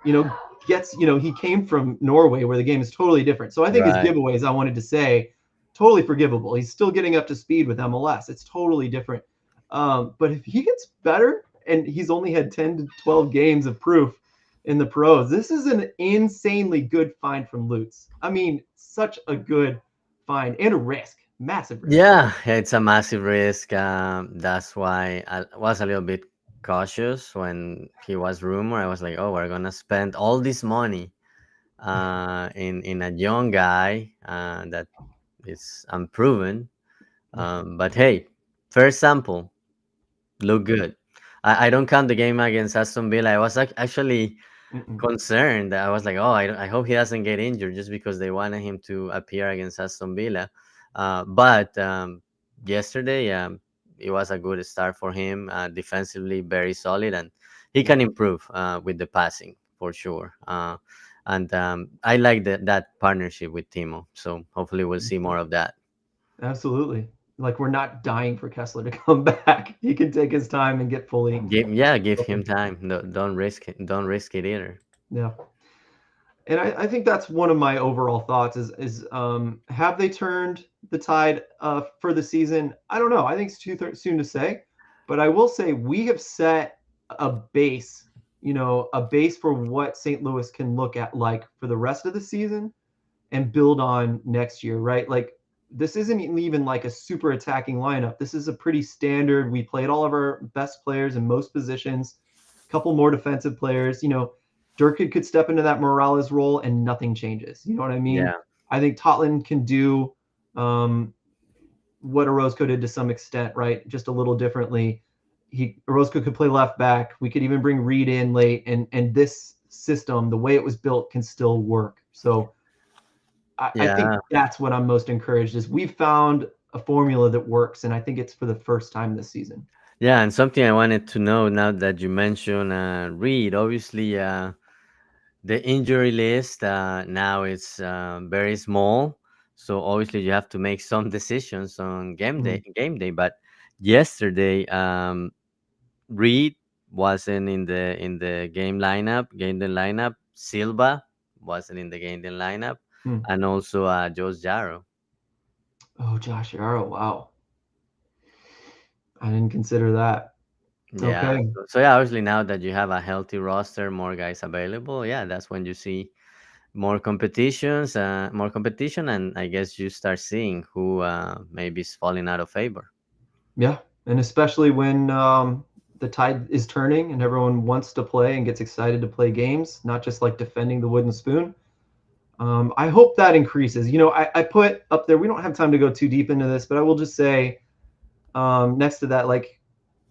you know, he came from Norway where the game is totally different. So I think his Right. giveaways, I wanted to say, totally forgivable. He's still getting up to speed with MLS. It's totally different. But if he gets better and he's only had 10 to 12 games of proof, in the pros. This is an insanely good find from Lutz. I mean, such a good find and a risk, massive risk. Yeah, it's a massive risk. That's why I was a little bit cautious when he was rumored. I was like, oh, we're gonna spend all this money in a young guy that is unproven. Yeah. But hey, first sample, look good. I don't count the game against Aston Villa. I was actually Mm-mm. concerned. I was like, oh, I hope he doesn't get injured just because they wanted him to appear against Aston Villa. But yesterday, it was a good start for him. Defensively, very solid, and he Yeah. can improve with the passing for sure. And I like that partnership with Timo. So hopefully, we'll see more of that. Absolutely. Like we're not dying for Kessler to come back. He can take his time and get fully Give healthy. him time. No, don't risk it. Don't risk it either. Yeah. And I think that's one of my overall thoughts is have they turned the tide for the season? I don't know. I think it's soon to say, but I will say we have set a base, a base for what St. Louis can look at like for the rest of the season and build on next year, right? Like this isn't even like a super attacking lineup. This is a pretty standard. We played all of our best players in most positions, a couple more defensive players. Dirk could step into that Morales role and nothing changes. You know what I mean? Yeah, I think Totland can do what Orozco did to some extent, right? Just a little differently. Orozco could play left back. We could even bring Reed in late, and this system, the way it was built, can still work. So I think yeah. that's what I'm most encouraged is we've found a formula that works, and I think it's for the first time this season. Yeah, and something I wanted to know now that you mentioned Reed, obviously the injury list now is very small, so obviously you have to make some decisions on game day. Mm, Game day, but yesterday Reed wasn't in the game lineup. Game day lineup. Silva wasn't in the game day lineup, mm. and also Josh Jarrow. Oh, Josh Yarrow, wow, I didn't consider that. Yeah. Okay, So yeah, obviously now that you have a healthy roster, more guys available, yeah, that's when you see more competition, and I guess you start seeing who maybe is falling out of favor. yeah, and especially when the tide is turning and everyone wants to play and gets excited to play games, not just like defending the wooden spoon. I hope that increases. I put up there. We don't have time to go too deep into this, but I will just say next to that, like,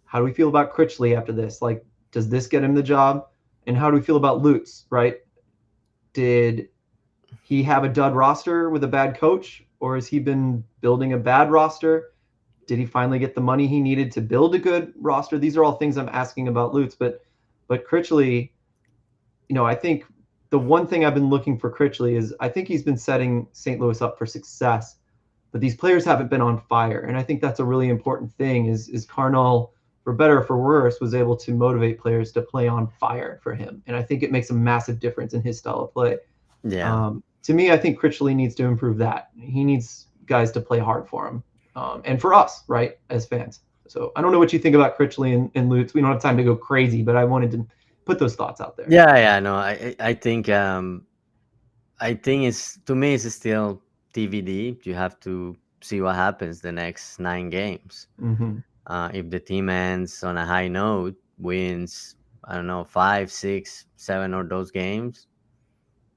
how do we feel about Critchley after this? Like, does this get him the job? And how do we feel about Lutz? Right? Did he have a dud roster with a bad coach, or has he been building a bad roster? Did he finally get the money he needed to build a good roster? These are all things I'm asking about Lutz, but Critchley, I think the one thing I've been looking for Critchley is I think he's been setting St. Louis up for success, but these players haven't been on fire, and I think that's a really important thing. Is Carnell, for better or for worse, was able to motivate players to play on fire for him, and I think it makes a massive difference in his style of play. Yeah. To me, I think Critchley needs to improve that. He needs guys to play hard for him, and for us, right, as fans. So I don't know what you think about Critchley and Lutz. We don't have time to go crazy, but I wanted to put those thoughts out there. Yeah, yeah, no, I think it's to me it's still TVD. You have to see what happens the next 9 games. Mm-hmm. If the team ends on a high note, wins, I don't know, 5, 6, 7 of those games,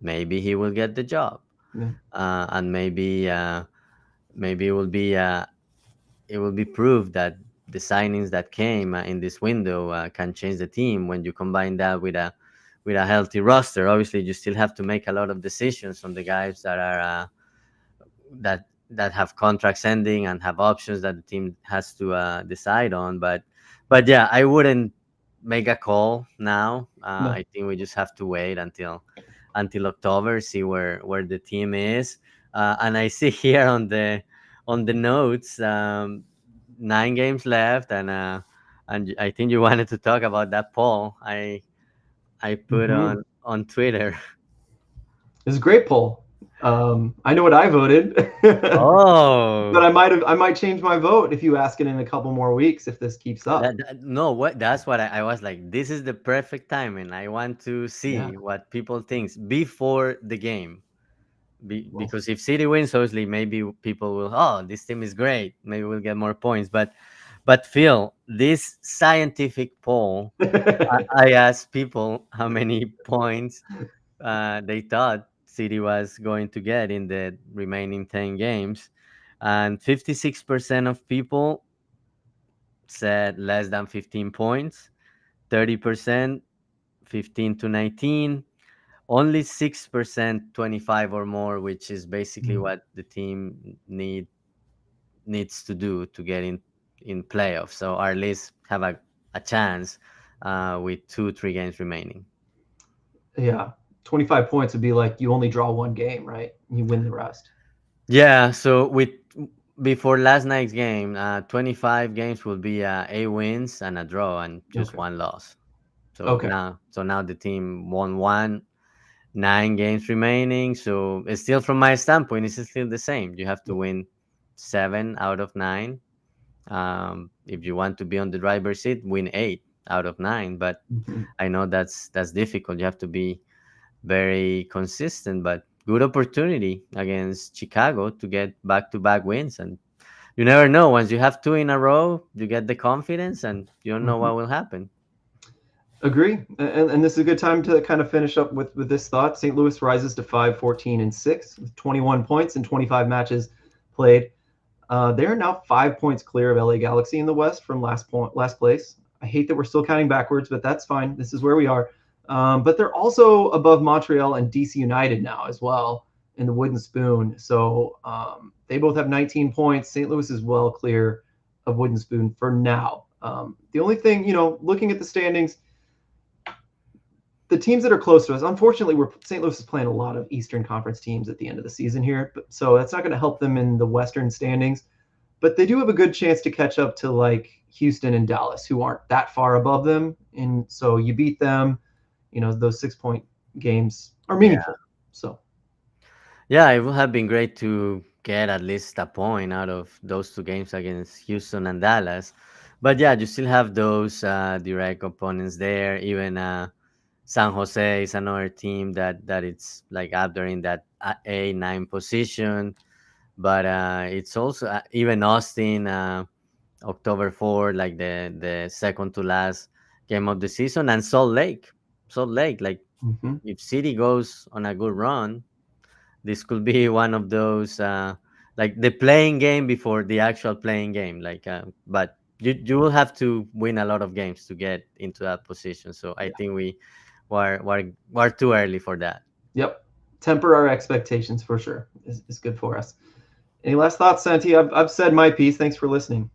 maybe he will get the job. Yeah. And maybe it will be proof that the signings that came in this window can change the team. When you combine that with a healthy roster, obviously you still have to make a lot of decisions on the guys that are that have contracts ending and have options that the team has to decide on. But yeah, I wouldn't make a call now. No. I think we just have to wait until October, see where the team is. And I see here on the notes, 9 games left, and I think you wanted to talk about that poll I put Mm-hmm. on Twitter. It's a great poll. I know what I voted, but Oh, I might change my vote if you ask it in a couple more weeks if this keeps up. no, what that's what I was like. This is the perfect timing. I want to Yeah. see what people thinks before the game. Well, Because if City wins, obviously maybe people will. Oh, this team is great. Maybe we'll get more points. But Phil, this scientific poll, I asked people how many points they thought City was going to get in the remaining 10 games, and 56% of people said less than 15 points. 30% 15 to 19, only 6% 25 or more, which is basically mm, what the team needs to do to get in playoffs, so or at least have a chance with 2 3 games remaining. yeah. 25 points would be like you only draw one game, right? You win the rest. Yeah, so with before last night's game, 25 games will be a wins and a draw and just Okay. one loss. So Okay. now the team won 9 games remaining. So it's still, from my standpoint, it's still the same. You have to win 7 out of 9. If you want to be on the driver's seat, win 8 out of 9. But Hmm. I know that's difficult. You have to be very consistent. But good opportunity against Chicago to get back-to-back wins. And you never know. Once you have 2 in a row, you get the confidence, and you don't know Hmm. what will happen. Agree. And this is a good time to kind of finish up with this thought. St. Louis rises to 5-14-6 with 21 points in 25 matches played. They're now 5 points clear of LA Galaxy in the West from last place. I hate that we're still counting backwards, but that's fine. This is where we are. But they're also above Montreal and DC United now as well in the Wooden Spoon. So they both have 19 points. St. Louis is well clear of Wooden Spoon for now. The only thing, looking at the standings, the teams that are close to us, unfortunately, St. Louis is playing a lot of Eastern Conference teams at the end of the season here, so that's not going to help them in the Western standings. But they do have a good chance to catch up to like Houston and Dallas, who aren't that far above them. And so you beat them, those 6 point games are Yeah. meaningful. So, Yeah, it would have been great to get at least a point out of those 2 games against Houston and Dallas. But yeah, you still have those direct opponents there. Even San Jose is another team that it's like up there in that A9 position. But it's also even Austin, October 4th, like the second to last game of the season, and Salt Lake. Salt Lake, like mhm. if City goes on a good run, this could be one of those like the playing game before the actual playing game. Like, but you will have to win a lot of games to get into that position. So I Yeah. think we're too early for that. Yep. Temper our expectations for sure is good for us. Any last thoughts, Santi? I've said my piece. Thanks for listening.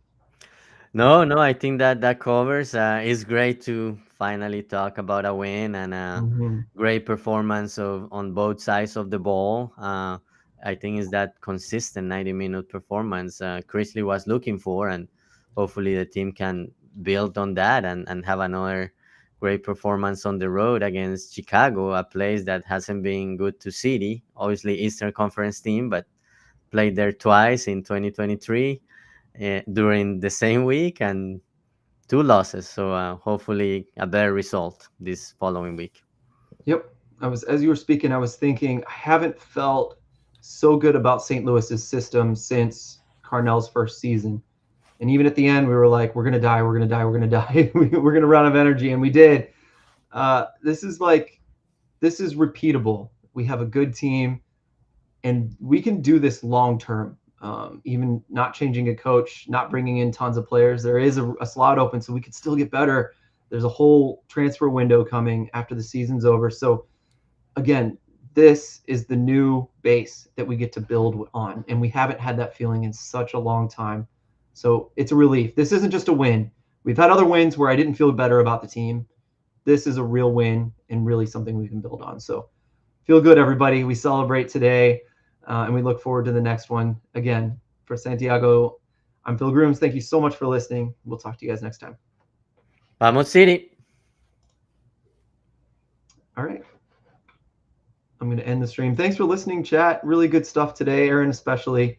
No, no, I think that covers. It's great to finally talk about a win and a Hmm. great performance of on both sides of the ball. I think is that consistent 90-minute performance Chrisley was looking for, and hopefully the team can build on that and have another great performance on the road against Chicago, a place that hasn't been good to City. Obviously, Eastern Conference team, but played there twice in 2023 during the same week and 2 losses. So hopefully a better result this following week. Yep. As you were speaking, I was thinking I haven't felt so good about St. Louis's system since Carnell's first season. And even at the end, we were like, we're gonna die, we're gonna die, we're gonna die, we're gonna run out of energy, and we did. This is repeatable. We have a good team, and we can do this long term. Even not changing a coach, not bringing in tons of players, there is a slot open, so we could still get better. There's a whole transfer window coming after the season's over, so again, this is the new base that we get to build on. And we haven't had that feeling in such a long time. So it's a relief. This isn't just a win. We've had other wins where I didn't feel better about the team. This is a real win and really something we can build on. So feel good, everybody. We celebrate today and we look forward to the next one. Again, for Santiago, I'm Phil Grooms. Thank you so much for listening. We'll talk to you guys next time. Vamos City! All right. I'm going to end the stream. Thanks for listening, chat. Really good stuff today, Aaron, especially.